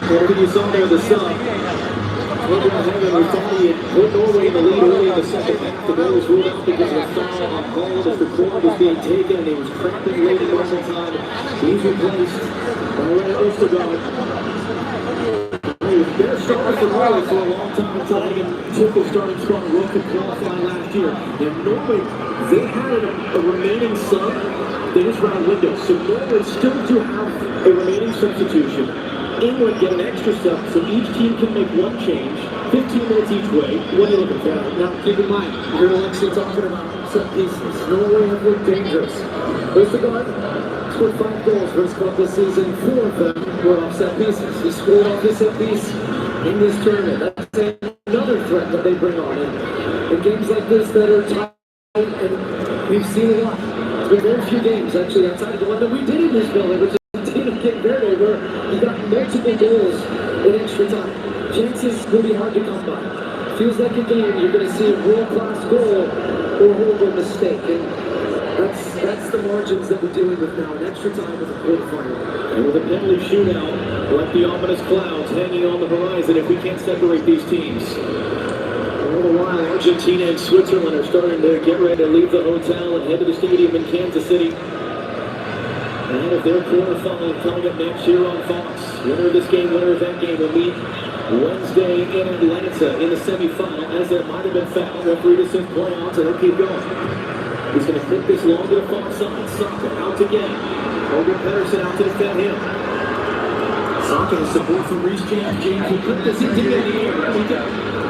Whatever you saw there, the sub. We're going to have it. We thought he had put Norway in the lead early in the second half. The goal was ruled out because of a foul on Hall as the corner was being taken and he was cramping late in normal time. He's replaced by Ray Ostergaard. He was their starter for Norway for a long time until Hagen took the starting spot in World Cup qualifying last year. And Norway, they had a remaining sub. They just ran a window. So Norway still do have a remaining substitution. England get an extra sub, so each team can make one change, 15 minutes each way. What are you looking for? Now, keep in mind, you heard Alexei talking about set pieces. Norway have looked dangerous. Ostergaard scored 5 goals for his club this season. 4 of them were off set pieces. He scored off this set piece in this tournament. That's another threat that they bring on. And in games like this that are tight, and we've seen a lot. It's been very few games, actually, outside of the one that we did in this building, which is Get Verde, where you got multiple goals in extra time. Chances will be hard to come by. Feels like a game you're going to see a world-class goal or a horrible mistake. And that's the margins that we're dealing with now. In extra time with a quarterfinal. And with a penalty shootout, like the ominous clouds hanging on the horizon if we can't separate these teams. All the while, Argentina and Switzerland are starting to get ready to leave the hotel and head to the stadium in Kansas City. Ahead of their quarterfinal coming up next year on Fox. Winner of this game, winner of that game will meet Wednesday in Atlanta in the semifinal, as there might have been foul. Referee to send play on, so they'll keep going. He's going to flip this long to the far side. Saka out again. Holger Pedersen out to defend him. Saka has support from Reece James. James will put this into the air.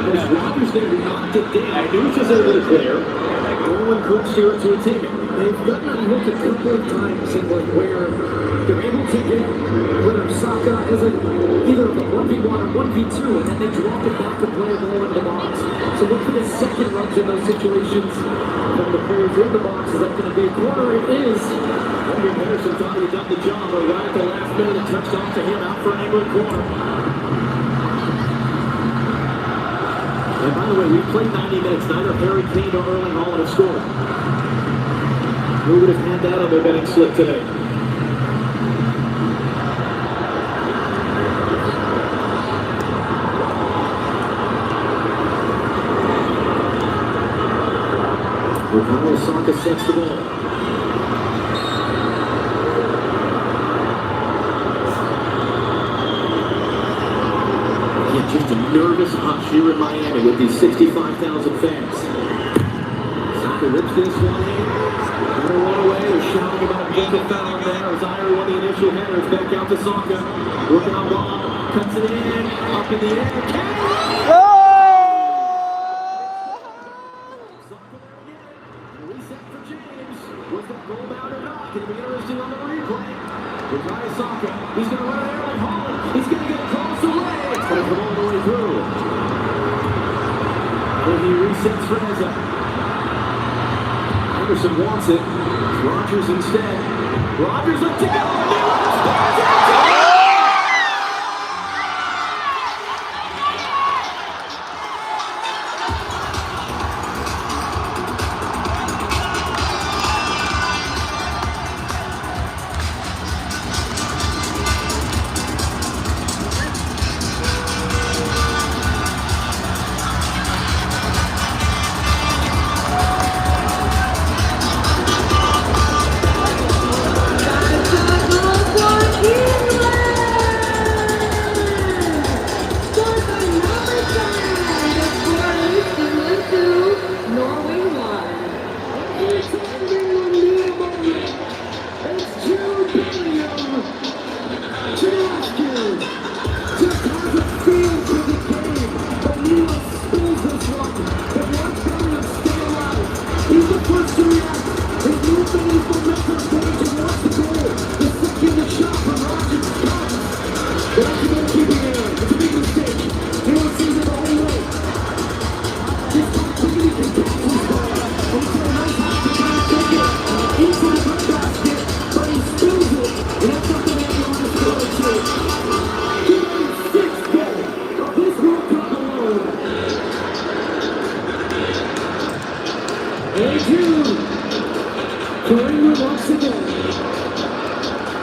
There's Rodgers there who knocked it down. News is able to clear. Owen could steer it to a teammate. They've gotten a look a couple of times in where they're able to get whether Saka is either a 1v1 or 1v2, and then they drop it back to play a ball into the box. So look for the second runs in those situations from the players in the box. Is that going to be a corner? It is. Holger Pedersen thought he'd done the job, but right at the last minute it touched off to him out for an England corner. And by the way, we played 90 minutes. Neither Harry Kane nor Erling Haaland have scored. Who would have had that on their betting slip today? Bukayo Saka sets the ball. Yeah, just a nervous hush here in Miami with these 65,000 fans. Saka rips this one in. Another one away. They're shouting about a getting foul there. As Ira won the initial header. It's back out to Saka. Working on ball. Cuts it in. Up in the air. Soccer there again. Reset for James. Was that goal bound or not? Going to be interesting on the replay. Retire Soccer. He's going to run there like Holland. He's going to get across the way. It's going to come all the way through. And he resets for Eza. Anderson wants it. It's Rogers instead. Rogers up to go.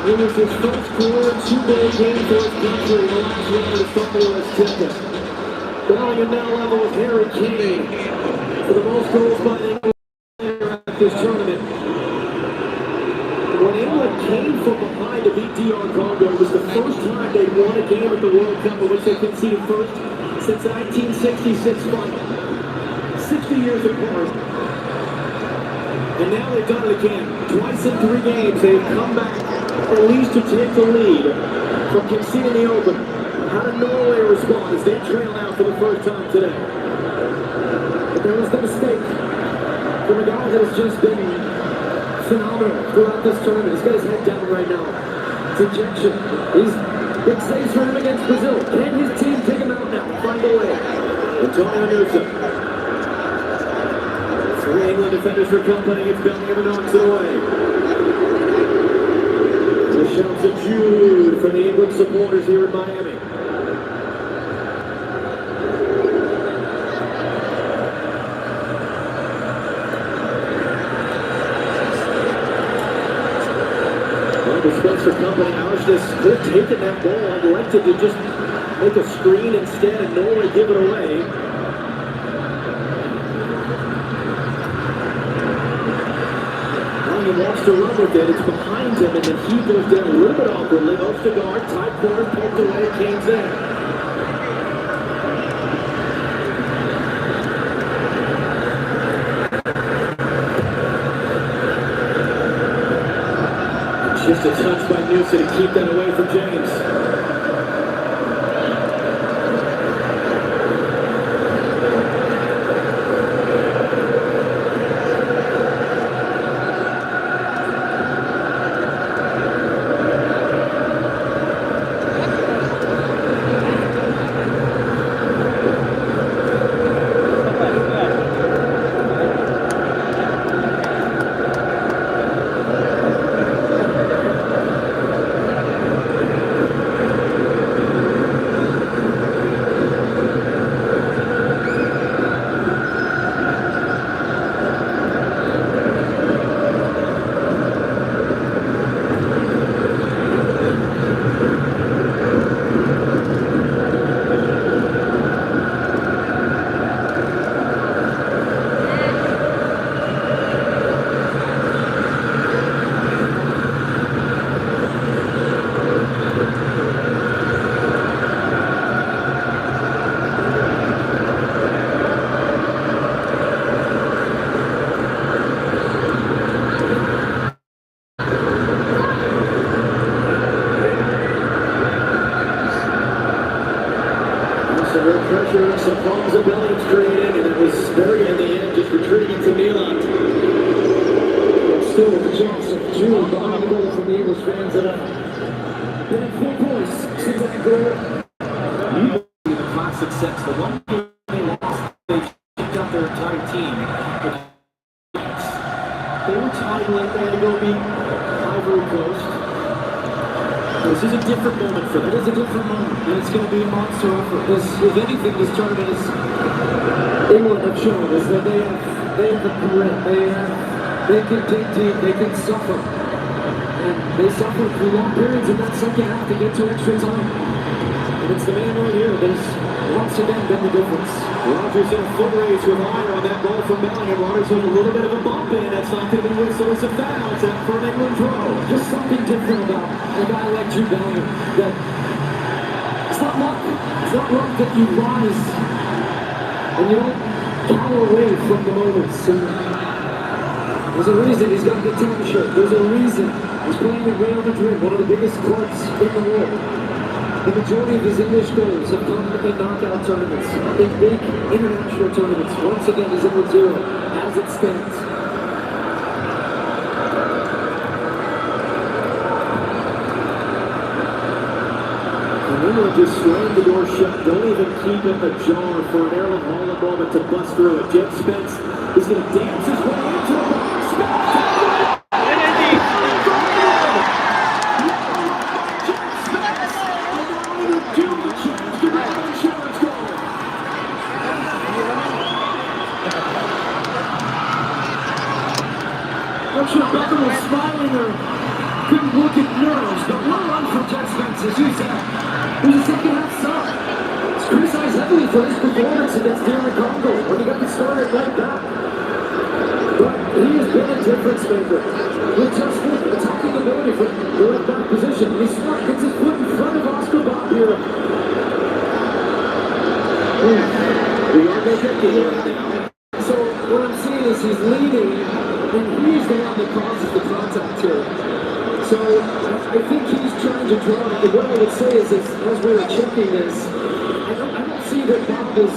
It was his first career two-day game for his country in the last round of St. Louis ticket. Bellingham now level with Harry Kane for the most goals by an England player at this tournament. When England came from behind to beat DR Congo, it was the first time they'd won a game at the World Cup in which they conceded first since the 1966 final. 60 years apart. And now they've done it again. Twice in 3 games, they've come back at least to take the lead from conceding the opener. How did Norway respond as they trail out for the first time today? But there was the mistake from a guy that has just been phenomenal throughout this tournament. He's got his head down right now. It's ejection. He's big saves for him against Brazil. Can his team take him out now? Find a way. Antonio Newsom. 3 England defenders for company. It's Bellingham knocks it away. The shouts of Jude from the England supporters here in Miami. Well, the Spencer company, Auschwitz could have taken that ball and elected to just make a screen instead and Norway give it away. He wants to run with it, it's behind him, and then he goes down a little bit awkwardly, off the guard, tight corner, poked away, Kane's in. Just a touch by Newsom to keep that away from James. cheer behind the goal from the English fans that have been in full force since that goal. In the classic sense, the one game they lost, they kicked out their entire team. They were tied late, they had to go beat Ivory Coast. This is a different moment for them. It is a different moment, and it's going to be a monster effort. If anything, this tournament is England have shown is that they have the grit, they can dig deep, they can suffer. And they suffered through long periods in that second half to get to extra time. And it's the man right here that's once again been the difference. Rogers in a foot race with Iyer on that ball from Bellingham. Rogers with a little bit of a bump in. That's not going to be whistled as a foul. It's out for an England throw. Just something different about a guy like Jude Bellingham. That it's not luck. It's not luck that you rise and you don't cower away from the moments. And there's a reason he's got the team shirt. There's a reason he's playing at Real Madrid, one of the biggest clubs in the world. The majority of his English goals have come in knockout tournaments, in big international tournaments. Once again, he's in with 0 as it stands. And England just slammed the door shut. Don't even keep it ajar for an Erling Haaland moment to bust through it. Jed Spence is going to dance his way into a box. Spence! I'm sure Beckham was smiling or couldn't look at nerves, but what a run from Jed Spence, as you said. It was a second half start. He's criticized heavily for his performance against DR Congo when he got the started like that. But he has been a difference maker. With just attacking ability from the left back position. He's smart, gets his foot in front of Oscar Bob here. We are making it now. So what I'm seeing is he's leading, and he's the one that causes the contact here. So I think he's trying to draw. And what I would say is, as we were checking this, I don't see that Bob is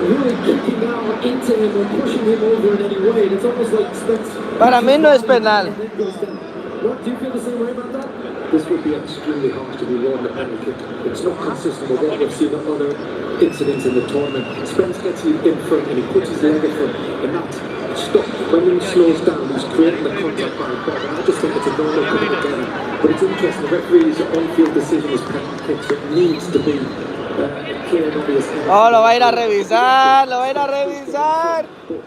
really kicking out into him or pushing him over in any way. It's almost like Spence. Para mí no es penal. What, do you feel the same way about that? This would be extremely harsh to be ruled a penalty kick. It's not consistent with what we've seen in other incidents in the tournament. Spence gets you in front and he puts his leg in front, and that stop. When he slows down, he's creating the contact by Bob. And I just think it's a normal coming together. But it's interesting, the referee's on-field decision is penalty kick, so it needs to be clear and obvious. Oh, lo va a ir a revisar, lo va a ir a revisar. But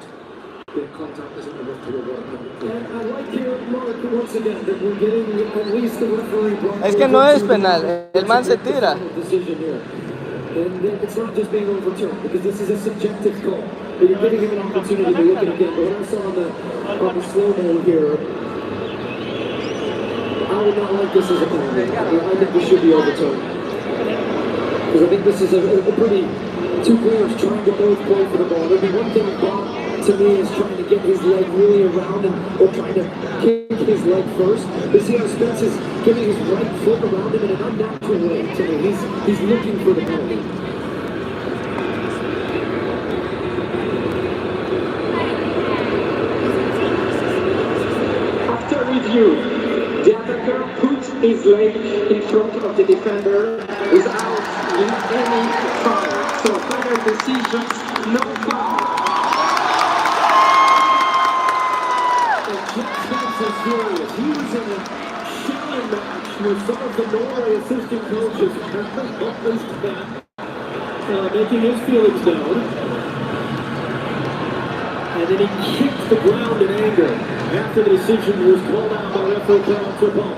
the contact isn't enough to reward a penalty kick. And I like here, Mark, once again, that we're getting at least the referee. Es que no es penal, el man se tira. Decision here. And it's not just being overturned, because this is a subjective call. But you're giving him an opportunity to look at it again. But what I saw on the slow-mo here, I would not like this as a penalty. I think this should be overturned. Because I think this is a pretty... Two players trying to both play for the ball. There'd be one thing if Bob, to me, is trying to get his leg really around or trying to kick his leg first. But see how Spence is getting his right foot around him in an unnatural way to me. He's looking for the penalty. After review, the attacker puts his leg in front of the defender without any foul. So final decisions, no foul. And Jed Spence is furious. He was in a shouting match with some of the Norway assistant coaches making his feelings known. And then he kicked the ground in anger after the decision was called out by referee Carol Tripon.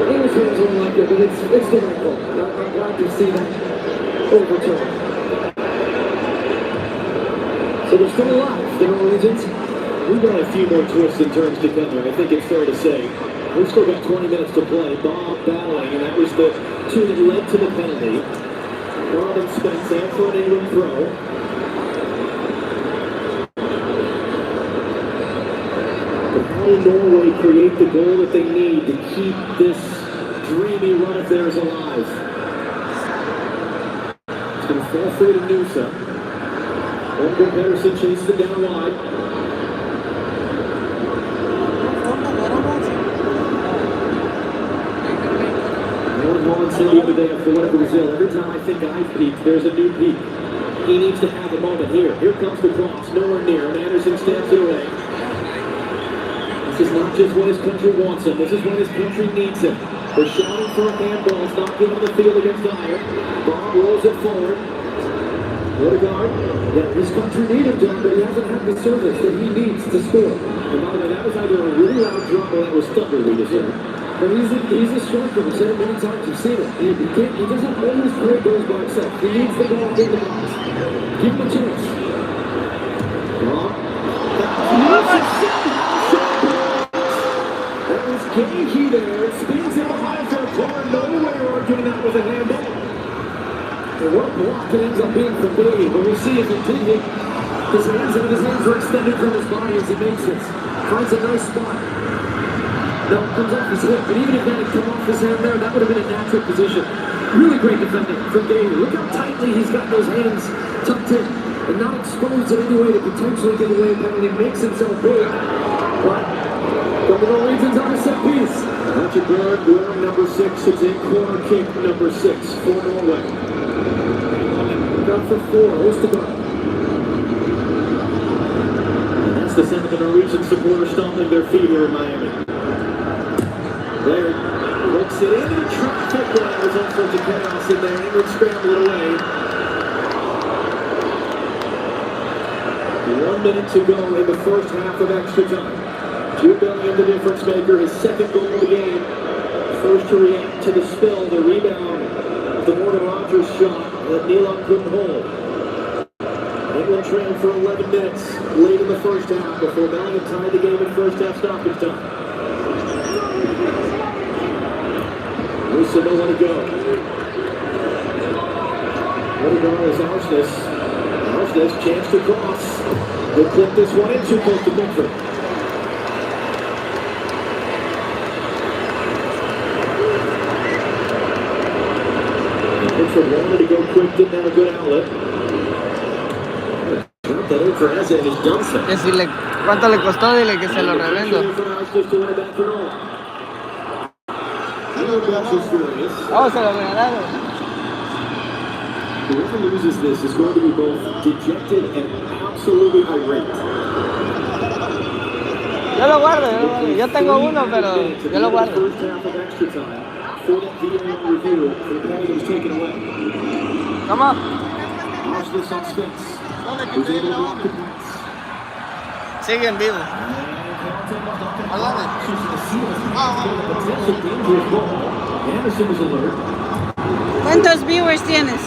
English fans won't like it, but it's the right call. I'm glad to see that overturned. So they're still alive, the Norwegians. We've got a few more twists and turns to come, I think it's fair to say. We've still got 20 minutes to play. Bob battling, and that was the two that led to the penalty. Bob and Spence out for an England throw. But how will Norway create the goal that they need to keep this dreamy run of theirs alive? It's going to fall free to Nusa. Holmgren Pedersen chases it down wide. Nolan said the other day after whatever Brazil, every time I think I've peaked, there's a new peak. He needs to have a moment here. Here comes the cross, nowhere near, and Anderson stabs it away. This is not just what his country wants him, this is what his country needs him. They're shouting for a handball, it's not given on the field against Dyer. Bob rolls it forward. Odegaard, yeah, his country needs him, John, but he hasn't had the service that he needs to score. And by the way, that was either a really loud drum or that was thunder we just heard. But he's a striker. We've said it many times. You've seen it. He doesn't always create goals by himself. He needs the ball in the box. Give him a chance. That was Gagey there. It spins it behind for a corner. No way arguing that was a handball. And what a block it ends up being from Gagey. But we'll see if it did hit his hands, and his hands were extended from his body as he makes this. Finds a nice spot. No, it comes off his hip, but even if that had come off his hand there, that would have been a natural position. Really great defending from Gagey. Look how tightly he's got those hands tucked in and not exposed in any way to potentially give away a penalty. Makes himself big. But from the Norwegians on a set piece. Patrick Berg wearing number 6. It's in corner kick number 6 for Norway. Got for 4. Ostergaard. And that's the sound of the Norwegian supporters stomping their feet here in Miami. There, looks it into the traffic. There's all sorts of chaos in there. England scramble it away. 1 minute to go in the first half of extra time. Jude Bellingham, the difference maker, his second goal of the game. First to react to the spill, the rebound of the Morgan Rogers shot that Nealon couldn't hold. England trailed for 11 minutes late in the first half before Bellingham tied the game in first half stoppage time. So no one to go. Odegaard is Arsnes. Arsnes, chance to cross. He'll clip this one in too close to Pickford. Pickford wanted to go quick, didn't have a good outlet. Drop that in for Eze and he's done so. Que si le, ¿cuánto le costó? Dile que se lo revendo. Oh, se lo regalaron. Whoever loses this is going to be both dejected and absolutely irate. Yo lo guardo. Yo tengo uno, pero yo lo guardo. First half of extra time for that VAR review for the penalty that was taken away. Come on. Arsnes on Spence. Who's able to block the points. Sigue en vivo. Anderson was alert. ¿Cuántos viewers tienes?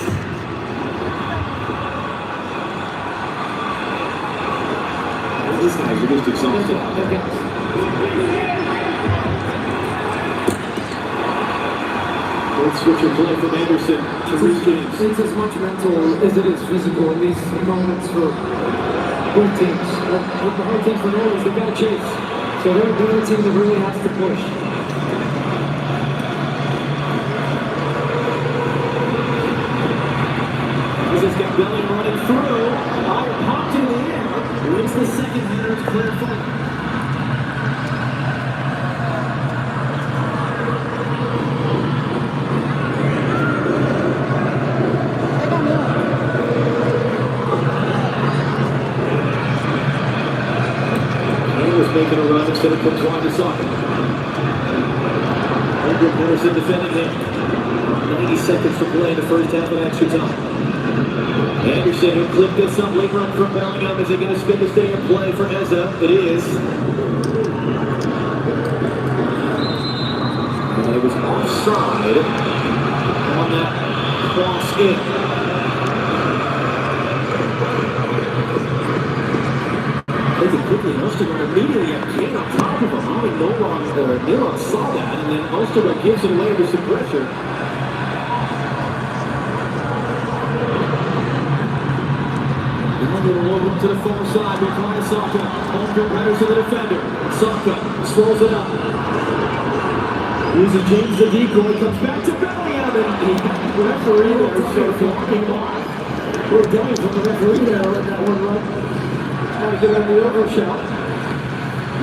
This guy's just exhausted. Let's switch your play from Anderson to Reece James. It's as much mental as it is physical in these moments for both teams. The hard thing for Norway is they've got to chase. So they're a team that really has to push. This has got Bellingham running through. Popped in the air. Wins the second header. It's clear forward. Making a run instead of comes wide to Saka. Holmgren Pedersen defending him. 90 seconds to play in the first half of extra time. Anderson will clip this up late run from Bellingham. Is he going to spin to stay in play for Eze? It is. And it was offside on that cross in. Quickly, Ostergaard immediately had Kane on top of him. I mean, Nealon saw that, and then Ostergaard gives it away under some pressure. Now they will load to the far side behind Saka. Holmgren Pedersen to the defender. Saka swirls it up. Uses James the decoy, comes back to Bellingham, and the referee there is blocking off. Well, Dave from the referee there let that one run. Trying to get on the overshot.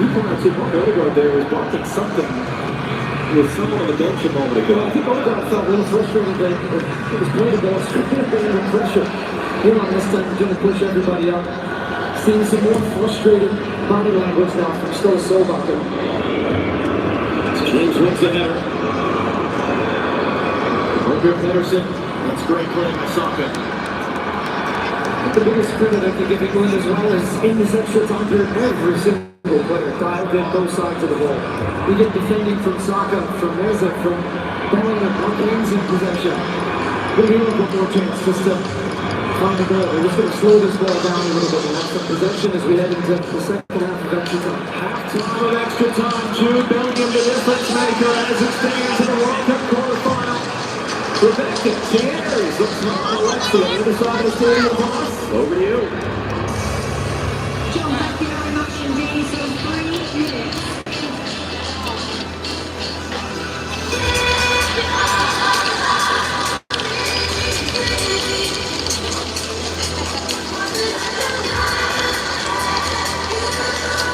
You pointed to one Odegaard there was blocking something with someone on the bench a moment ago. Well, I think Odegaard felt a little frustrated that he was playing the ball straight under pressure. Here on this time, going to push everybody up. Seeing some more frustrated body language now from Stoll Solbakken. James wins the header. Robert Pedersen. That's great play by Saka. The biggest credit I can give England as well is in this extra time period, every single player dived in both sides of the ball. We get defending from Saka, from Meza, from Bellingham, McKenzie in possession. We'll give them one more chance just to find the goal. We're just going to slow this ball down a little bit and have some possession as we head into the second half of extra time. Half-time of extra time. Jude Bellingham, the difference maker, as it stands in the World Cup quarterfinal. Rebecca Chairs looks like Alexia on the other side of the stadium. Over to you. John, thank you very much indeed. So 3 minutes.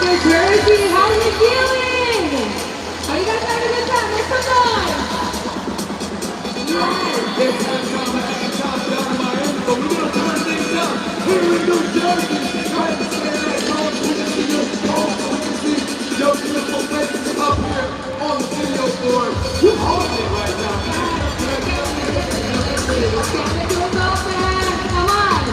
New Jersey, how are you feeling? Are you guys having a good time? Make some noise. It's halftime down in Miami, but we're going to turn things up here in New Jersey. Right to say that home, we can see your home, so we can see your beautiful faces up here on the video board. We're holding it right now. Let's do it all back. Come on.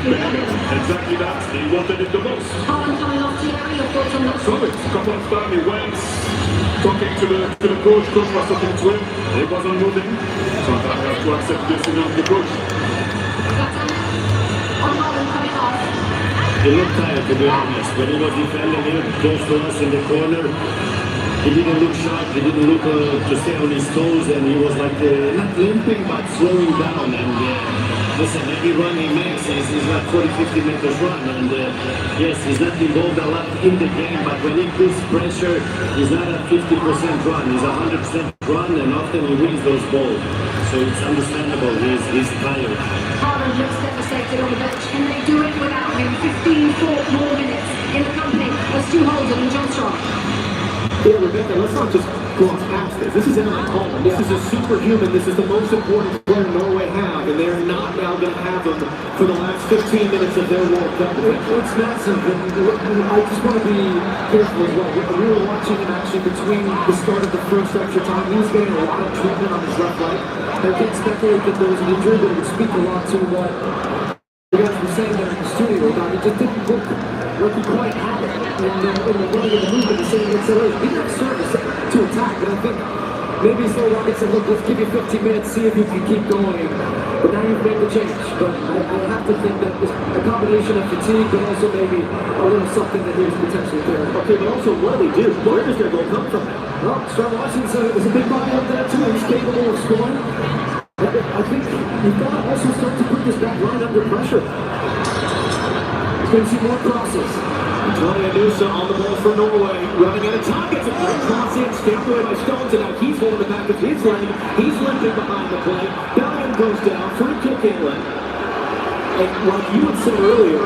Yes. Exactly that. He wanted it the most. So it's a couple of times he went talking to the coach was talking to him. He wasn't moving. Sometimes you have to accept the decision of the coach. He looked tired, to be honest. When he was defending him close to us in the corner, he didn't look sharp, he didn't look to stay on his toes, and he was like not limping but slowing down. And listen, every run he makes is like 40-50 meters run, and yes, he's not involved a lot in the game, but when he puts pressure, he's not a 50% run, he's a 100% run, and often he wins those balls. So it's understandable, he's tired. Haaland looks devastated on the bench, and they do it without him. 15 more minutes in the company of Stu Holden and John Strong. Yeah, Rebecca, let's not just gloss past this. This is Emily Coleman. This is a superhuman. This is the most important player Norway have, and they're not now going to have him for the last 15 minutes of their World Cup. It's massive, and I just want to be careful as well. We were watching him actually between the start of the first extra time. He was getting a lot of treatment on his left leg. I can't speculate that there was an injury, but it would speak a lot to what you guys were saying there in the studio about it. Just didn't look like he quite had it. And when he got the movement, saying it's And I think maybe so Rocket said, look, let's give you 15 minutes, see if you can keep going. But now you've made the change. But I have to think that it's a combination of fatigue, but also maybe a little something that is potentially there. Okay, but also, what do they do? Where does their goal come from? Well, Strong Washington's a big body up there too. He's capable of scoring. I think you've got to also start to put this back line under pressure. He's going to see more crosses. Tony Anusa on the ball for Norway, running out of time, gets a great cross in, stamped away by Stones, and now he's holding it back with his leg. He's limping behind the play. Bellingham goes down, free kick England. And like you had said earlier,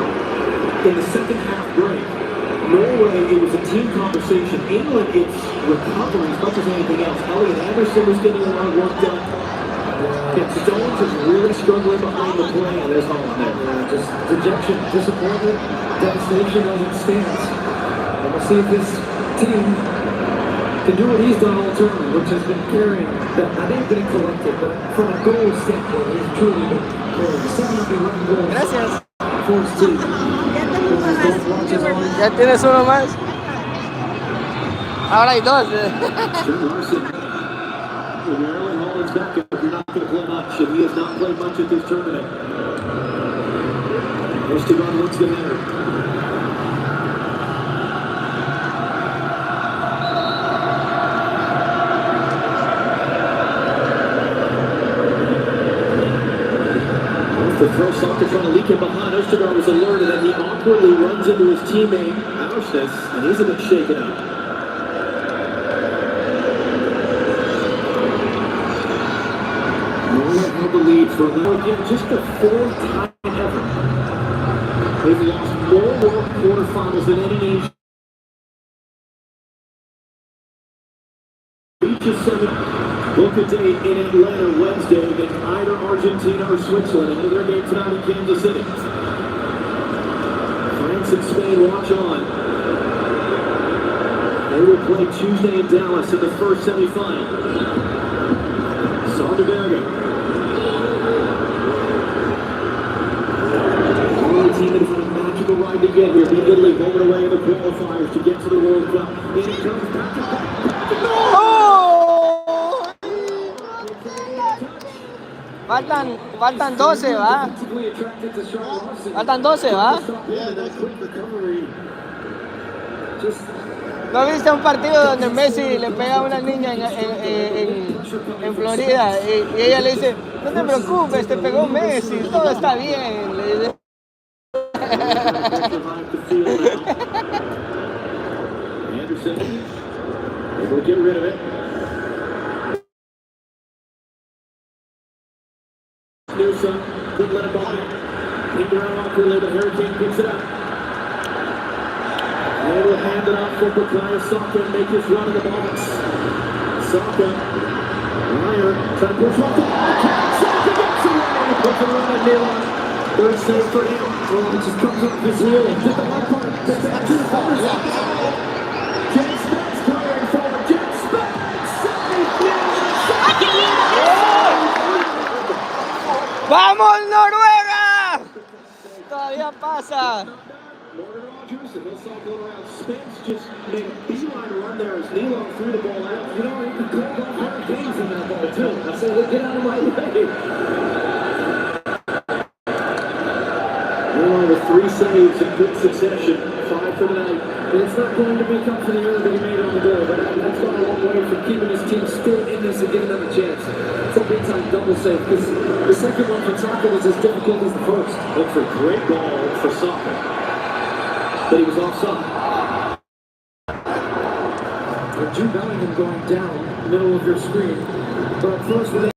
in the second half break, Norway, it was a team conversation. England, it's recovery as much as anything else. Elliot Anderson was getting a lot of work done. And Stones is really struggling behind the play, and there's Holland there. Just dejection, disappointment, devastation as it stands. And we'll see if this team can do what he's done all tournament, which has been carrying. They've been collected, but from a goal standpoint, he's truly been carrying. 7 goals. Gracias. For his team. ¿Ya tienes uno más? Ahora hay dos. Maryland Holland's back if you're not going to play much, and he has not played much at this tournament. Esteban looks the better. The throw Saka trying to leak him behind. Ostergaard was alerted and he awkwardly runs into his teammate Aursnes, and he's a bit shaken up. Held the lead for again, just the fourth time ever. They've lost more World quarterfinals than any nation. Each of 7. Book a date in Atlanta Wednesday against either Argentina or Switzerland. Into their game tonight in Kansas City. France and Spain watch on. They will play Tuesday in Dallas in the first semifinal. Soderbergh. The team that has had a magical ride to get here. Beat Italy home away in the qualifiers to get to the World Cup. And it comes back to back. Faltan 12, ¿va? Faltan 12, ¿va? ¿No viste un partido donde Messi le pega a una niña en Florida y ella le dice, no te preocupes, te pegó Messi, todo está bien? Le dice. Anderson able to get rid of it. Newsom couldn't let it go. Pinned around awkwardly, but Hurricane picks it up. They will hand it off for Bukayo Saka and make his run in the box. Saka, Ryan, trying to push off the ball. Saka gets away, puts it around Milan. Third save for him. Oh, it just comes off his heel. Did the hard part. Gets back to the corner. James Spence carrying forward. James Spence. ¡Vamos, Noruega! Todavía pasa. Morgan Rogers, and he'll cycle around. Spence just made a beeline run there as Nilo threw the ball out. You know, he could call off Hurricanes in that ball, too. I said, well, get out of my way. Nilo with 3 saves in quick succession. 5 for the night. And it's not going to make up for the error that he made on the goal, but that's gone a long way from keeping his team still in this and giving them a chance. It's a big-time double save, because the second one for Saka was as difficult as the first. Look for a great ball for Saka. But he was offside. And Jude Bellingham going down, middle of your screen. But first with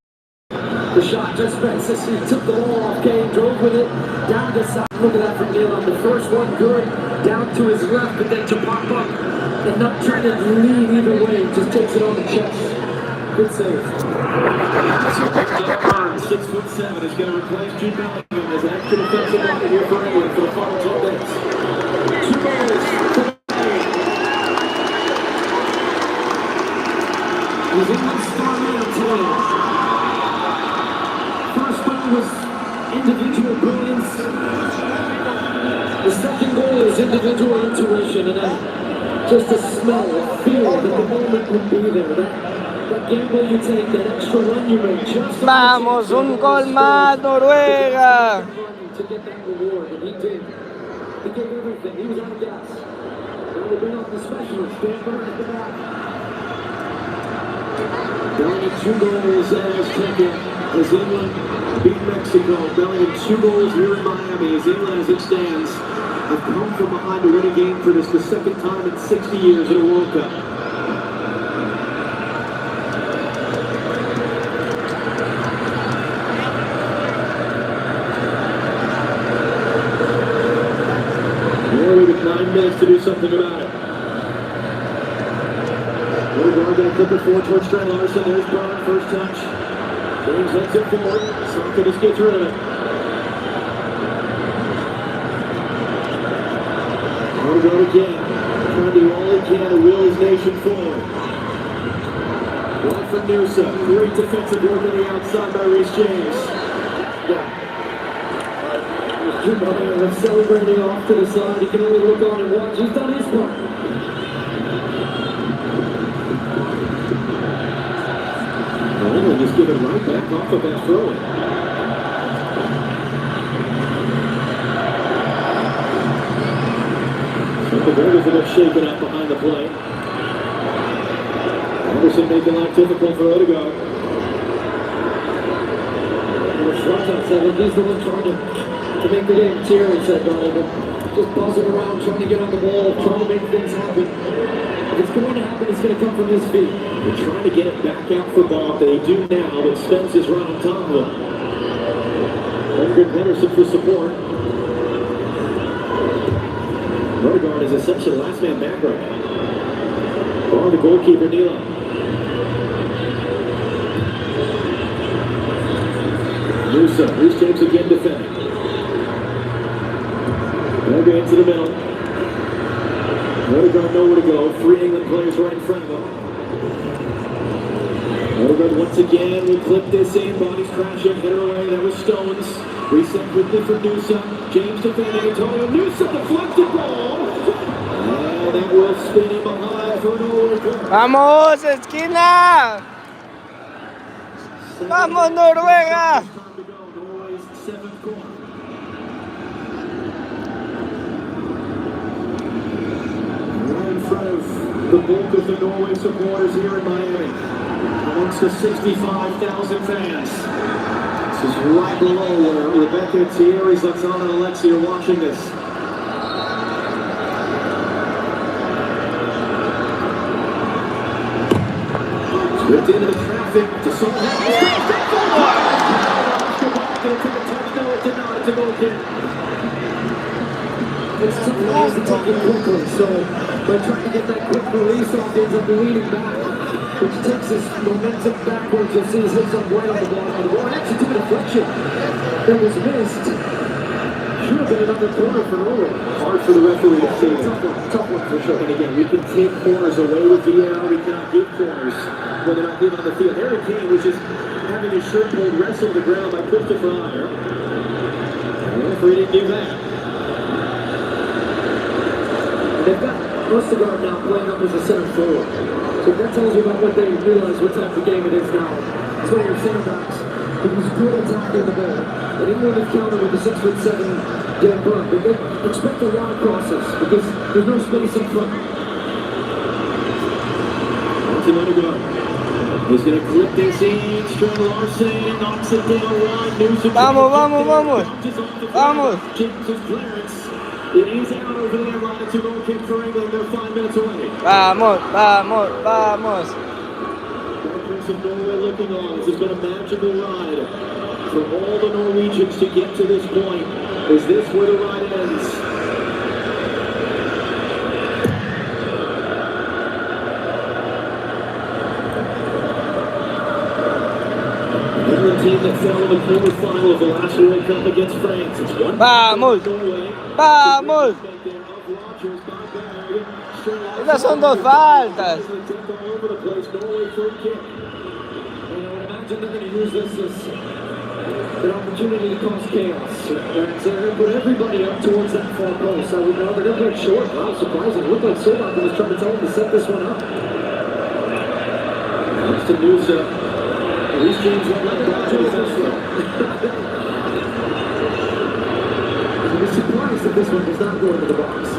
the shot, just Spence, he took the ball off Kane, drove with it, down the side. Look at that from Nealon. The first one good, down to his left, but then to pop up and not trying to lead either way, just takes it on the chest. Good save. 6'7" is going to replace Jude Bellingham as an extra defensive body here for England for the final 12 minutes. 2 goals for He's England's star man today. First goal was individual brilliance. The second goal is individual intuition, and just a smell, a feel that the moment would be there. That gamble you take, that extra run you make, just Vamos, un gol más, Noruega. to get that reward, and he did. He gave everything. He was out of gas. Now we bring on the specialist, Dan Burn at the back. Bellingham 2 goals as second as England beat Mexico. Bellingham 2 goals here in Miami as England, as it stands, have come from behind to win a game for this, the second time in 60 years in a World Cup. Norway with 9 minutes to do something about it. Odegaard going to clip it forward towards Trent Larson. There's Byrne, first touch. James lets it forward. Saka just gets rid of it. Odegaard again, trying to do all he can to will his nation forward. One for Noosa. Great defensive work on the outside by Reece James. They're celebrating off to the side. He can only look on and watch. He's done his part. England just give it right back off of that throw. So the Bears are shaken up behind the play. Anderson making life difficult for Odegaard. He's the one trying to make the game tear, said Donovan. Just buzzing around, trying to get on the ball, trying to make things happen. If it's going to happen, it's going to come from his feet. They're trying to get it back out for Bob. They do now, but Spence is right on top of them. Holmgren Henderson for support. Odegaard is essentially the last man back right now. Bar the goalkeeper, Neela. Noosa, Reece James again defending. Over into the middle. Odegaard nowhere to go. 3 England players right in front of him. Odegaard once again will clip this in. Bodies crashing, hit her away. That was Stones. Reset quickly for Noosa. James defending. Antonio Noosa deflected ball. And that will spin him behind for Norway. Vamos, esquina. Vamos, Noruega. Norway's 7th corner. In front of the bulk of the Norway supporters here in Miami, amongst the 65,000 fans. This is right below where Rebecca, Thierry, Zlatan, and Alexi are watching this. Whipped into the traffic to someone else. It's a goal kick. It's too fast to take it quickly, so they're trying to get that quick release off, ends up leaning back, which takes his momentum backwards. You'll see his hips up right on the ball. And the ball actually took a deflection that was missed. Should have been another corner for Norway. Hard for the referee to see. Tough one for sure. And again, we can take corners away with VAR. We cannot give corners when they're not given on the field. Harry Kane was just having his shirt pulled, wrestled to the ground by Christopher Ayer. The referee didn't do that. They've got Odegaard now playing up as a center forward. So that tells you about what they realize what type of game it is now. It's one of your center backs. He was good attacking the ball. And England have countered with the 6'7" Dan Burn. But they expect a lot of crosses because there's no space in front. Martin Odegaard is going to clip this in. Trent Larson knocks it down wide. Vamos, vamos, vamos. Vamos. James's clearance. It is out over there, line. It's a goal kick for England. They're 5 minutes away. Vamos, vamos, vamos. Of Norway looking on. This has been a magical ride for all the Norwegians to get to this point. Is this where the ride ends? The England team that fell in the quarterfinal of the last World Cup against France. It's 1-0 Vamos, Norway. vamos. Esas son dos faltas. They're going to use this as an opportunity to cause chaos. And they're going to put everybody up towards that far post. I would know they're going to play short. Wow, surprising. It looked like Solak was trying to tell them to set this one up. to Nusa. Reece James won't let the ball his own slow. I'd be surprised if this one does not go into the box.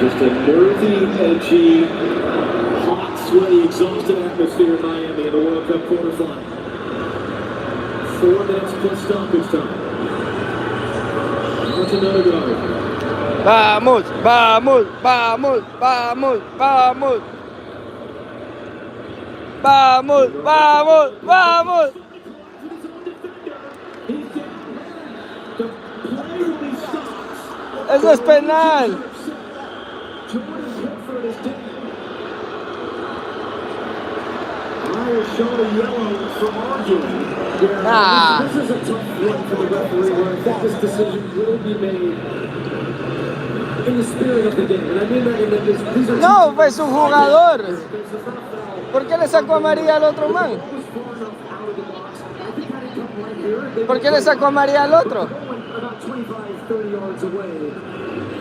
Just a nervy, edgy, hot, sweaty, exhausted atmosphere in Miami in the World Cup quarterfinal. 4 minutes plus stoppage time. Martin Odegaard. Vamos, vamos, vamos, vamos, vamos. Vamos, vamos, vamos. Eso es penal. Ah. This is a tough one for the referee where I think this decision will be made in the spirit of the game. And I mean that in that these are No, fue su jugador. ¿Por qué le sacó amarilla al otro man? ¿Por qué le sacó amarilla al otro? About 25, 30 yards away.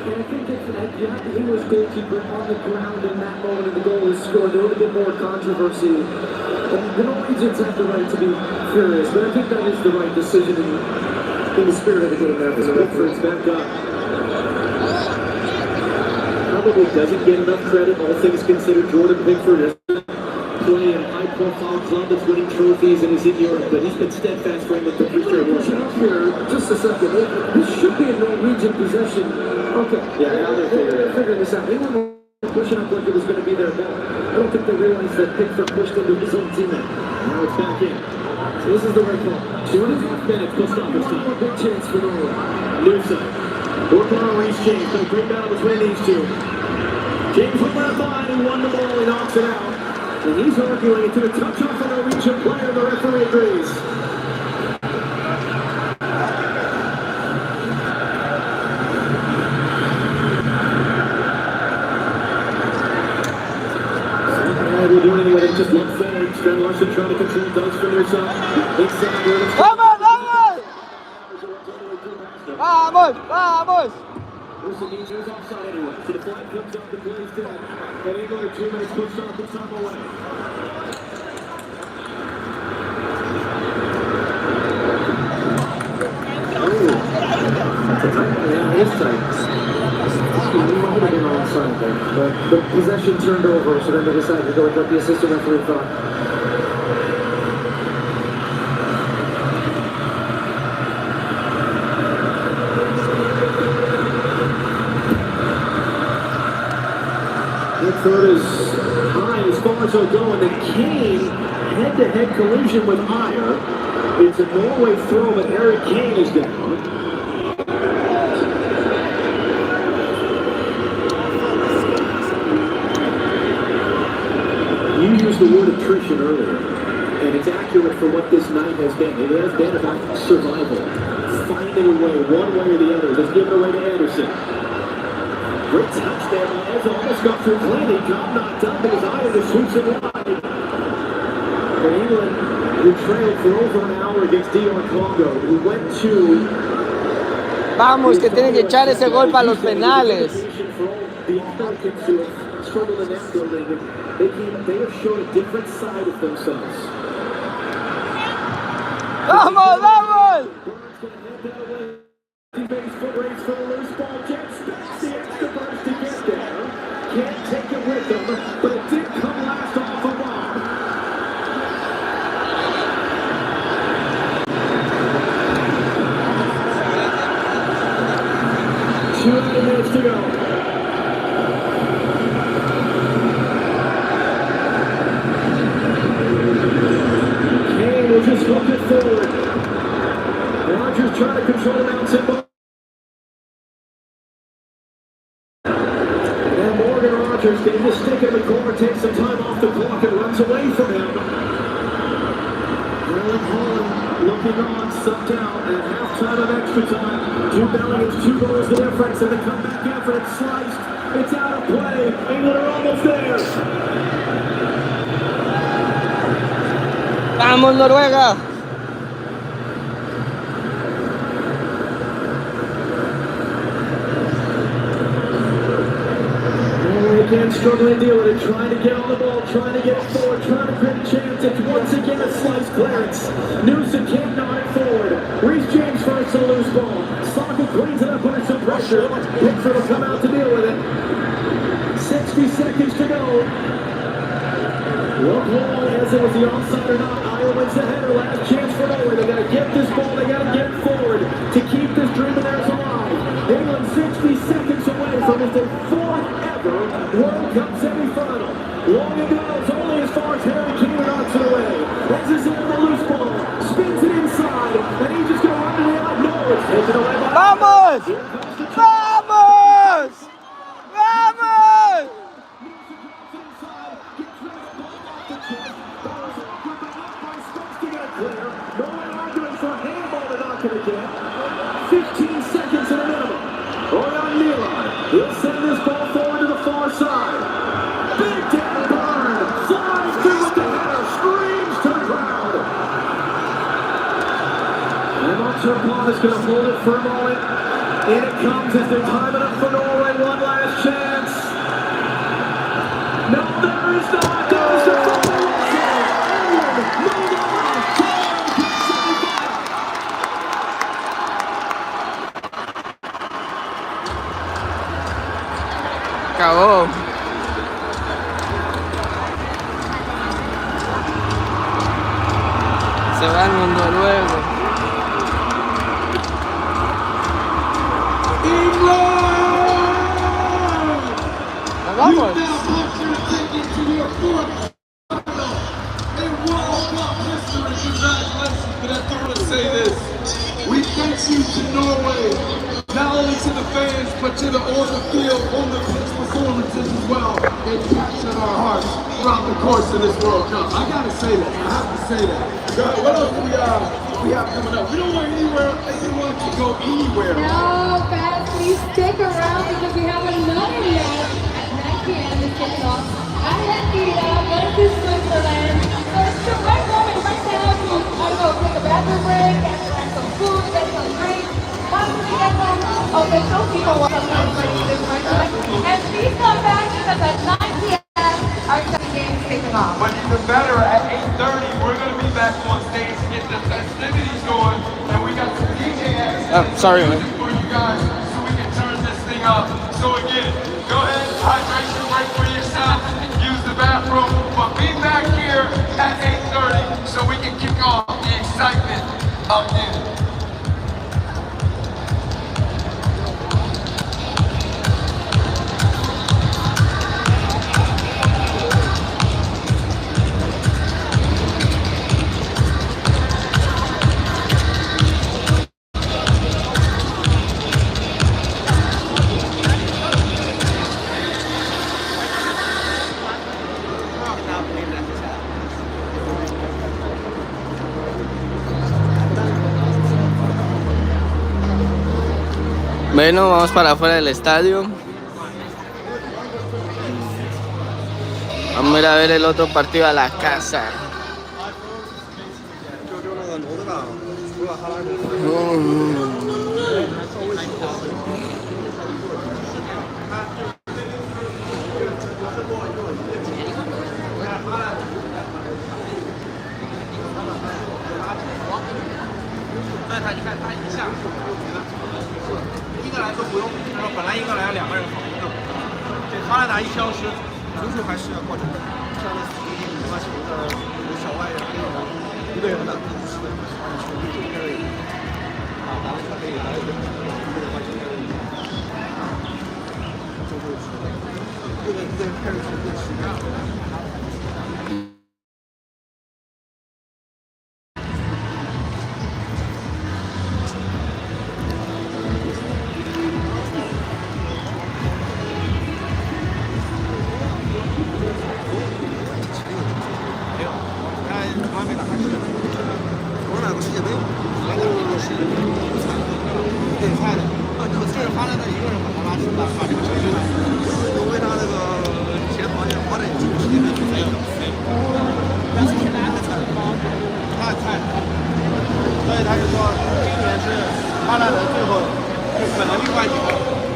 And I think if you had the English goalkeeper on the ground in that moment and the goal was scored, there would have been more controversy. And the Norwegians have the right to be furious, but I think that is the right decision in the spirit of the game there. Pickford's back up. Probably doesn't get enough credit, all things considered. Jordan Pickford is playing a high-profile club that's winning trophies and is in Europe, but he's been steadfast for him with the future. Pushing up here, just a second. This should be a Norwegian possession. Okay. Yeah, now they're figuring this out. They were pushing up like it was going to be their ball. I don't think they realized that Pickford pushed into his own teammate. Now it's back in. So this is the right call. 2.5 minutes, plus stoppage time. One more big chance for Norway. Nusa. Working on Reece James. No great battle between these two. James will let by and won the ball. He knocks it out. And he's arguing it to a touch off a Norwegian player. The referee agrees. We're doing anything with it, just look forward. Sven Larson trying to control does from their side. Inside, where it's ¡Vamos, vamos! ¡Vamos, vamos! Wilson needs his offside anyway. So the flag comes up, the play's dead. And England 2 minutes pushed off the time away. That's a tight one. Yeah, it is tight. He might have been onside there. But the possession turned over, so then they decided to go with what the assistant referee thought. Pickford is high as far as he'll go, and the Kane head-to-head collision with HAYA. It's a Norway throw, but Harry Kane is down. You used the word attrition earlier, and it's accurate for what this night has been. It has been about survival, finding a way, one way or the other. Let's give it away to Anderson. Great touch there by Eza, almost got through cleanly, got knocked up because HAYA just sweeps it wide. And England, who trailed for over an hour against DR Congo, who went to... Vamos, que tienen que echar ese gol para los penales. The Americans who have struggled in that building, they have shown a different side of themselves. ¡Vamos, vamos! Can't take it with them, but it did come last off a bomb. Two minutes to go. Kane will just hook it forward. Rodgers trying to control the outside ball. Rodgers getting the stick in the corner, takes some time off the clock and runs away from him. Erling Haaland looking on, subbed out at halftime of extra time. Jude Bellingham's 2 goals the difference, and the comeback effort, it's sliced, it's out of play. England are almost there. ¡Vamos, Noruega! struggling to deal with it, trying to get on the ball, trying to get it forward, trying to create a chance. It's once again a slice clearance. Newsom can't knock it forward. Reece James first to the loose ball. Saka cleans it up under some pressure. Pickford will come out to deal with it. 60 seconds to go. What ball as it was the onside or not? Iowa wins the header. Last chance for Norway. They got to get this ball. They got to get it forward to keep this dream of theirs alive. England 60 seconds away from its fourth ever World Cup semi-final. Long ago, it's only as far as Harry Kane knocks it away. As is in the loose ball, spins it inside, and he's just going to run to the out. No, it's taken away by... Vamos! Vamos! Vamos! No one arguing for a handball to knock it again. 15 seconds in a minimum. Orion Milan, he'll send this ball forward to the far side. Big Dan Burn, flying through with the header, screams to the crowd. And Monterpon is going to hold it for a moment. In it comes as they're timing up for Norway. One last chance. No, there is not. There's the final whistle. England move on to the semifinal. Acabó. Se va el mundo luego. Nos vamos. But I do want to say this. We thank you to Norway, not only to the fans, but to the on the field, on the pitch performances as well. They captured our hearts throughout the course of this World Cup. I gotta say that. I have to say that. What else do we have coming up? We don't want anyone to go anywhere. No, fans, please stick around because we have another match at 9 p.m. to kick off. Argentina versus Switzerland. So it's the right moment right now to, I don't know, take a bathroom break, get some food, get some drinks, possibly get some official people want to play this match. And please come back because at 9 p.m. our second game is kicking off. But even better, at 8:30, we're going to be back on stage to get the festivities going. And we got some DJ acts Sorry, man. for you guys so we can turn this thing up. So again, go ahead, hydration break for yourself, use the bathroom, but be back here at 8:30 so we can kick off the excitement again. Bueno, vamos para afuera del estadio. Vamos a ir a ver el otro partido a la casa.他来的最后可能另外几个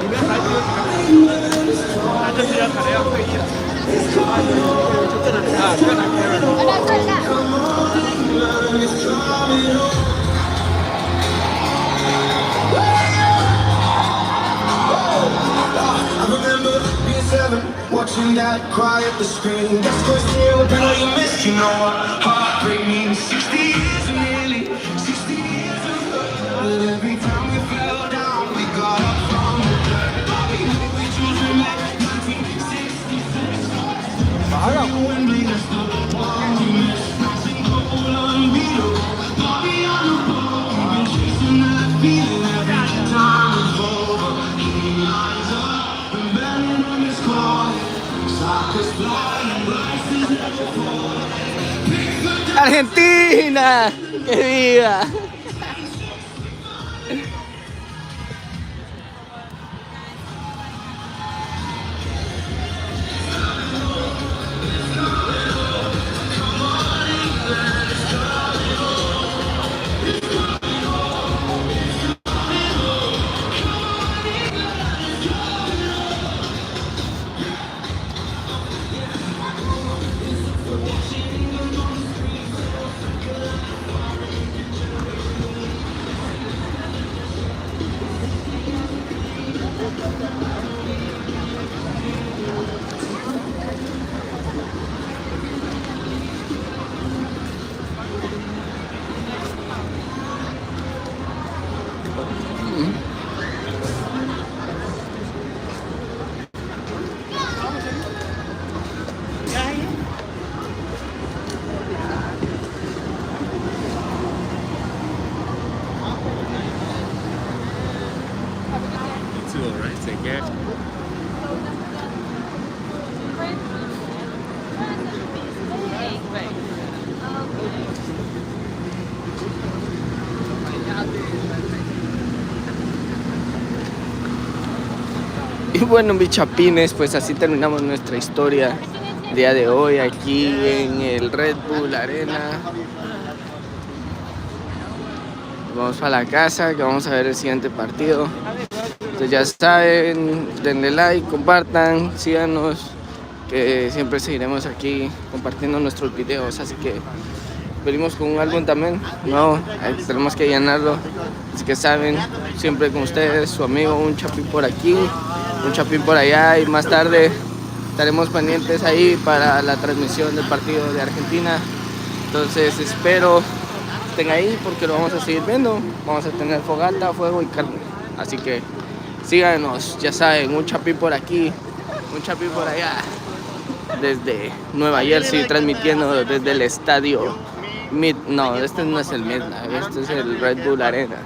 里面还是 Watching that cry at the screen. That's cause you open all you missed. You know what heartbreak means. 60 years nearly, 60 years of hurt. But every time we fell down, we got up from the dirt. We chose to make 1966. When we just the one we missed. Nothing cold, unbeatable. Bobby on the ball. We've been chasing that feeling every time it's over. He lines up and banging on his car. Argentina, que viva. Y bueno, mis chapines, pues así terminamos nuestra historia el día de hoy aquí en el Red Bull Arena. Vamos para la casa, que vamos a ver el siguiente partido. Entonces ya saben, denle like, compartan, síganos, que siempre seguiremos aquí compartiendo nuestros videos. Así que venimos con un álbum también nuevo, tenemos que llenarlo. Así que saben, siempre con ustedes, su amigo, un chapín por aquí, un chapín por allá, y más tarde estaremos pendientes ahí para la transmisión del partido de Argentina. Entonces espero estén ahí porque lo vamos a seguir viendo. Vamos a tener fogata, fuego y carne. Así que síganos, ya saben, un chapín por aquí, un chapín por allá, desde Nueva Jersey, transmitiendo desde el estadio no, este no es el Midnight, este es el Red Bull Arena.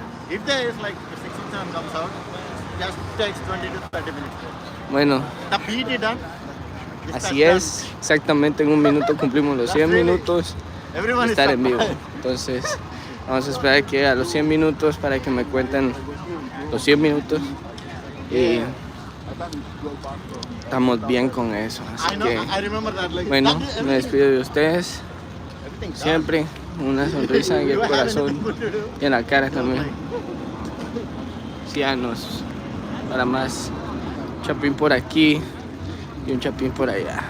Bueno, así es, exactamente en un minuto cumplimos los 100 minutos de estar en vivo. Entonces vamos a esperar que a los 100 minutos para que me cuenten los 100 minutos y estamos bien con eso. Así que bueno, me despido de ustedes. Siempre una sonrisa en el corazón y en la cara también. Síganos para más chapín por aquí y un chapín por allá.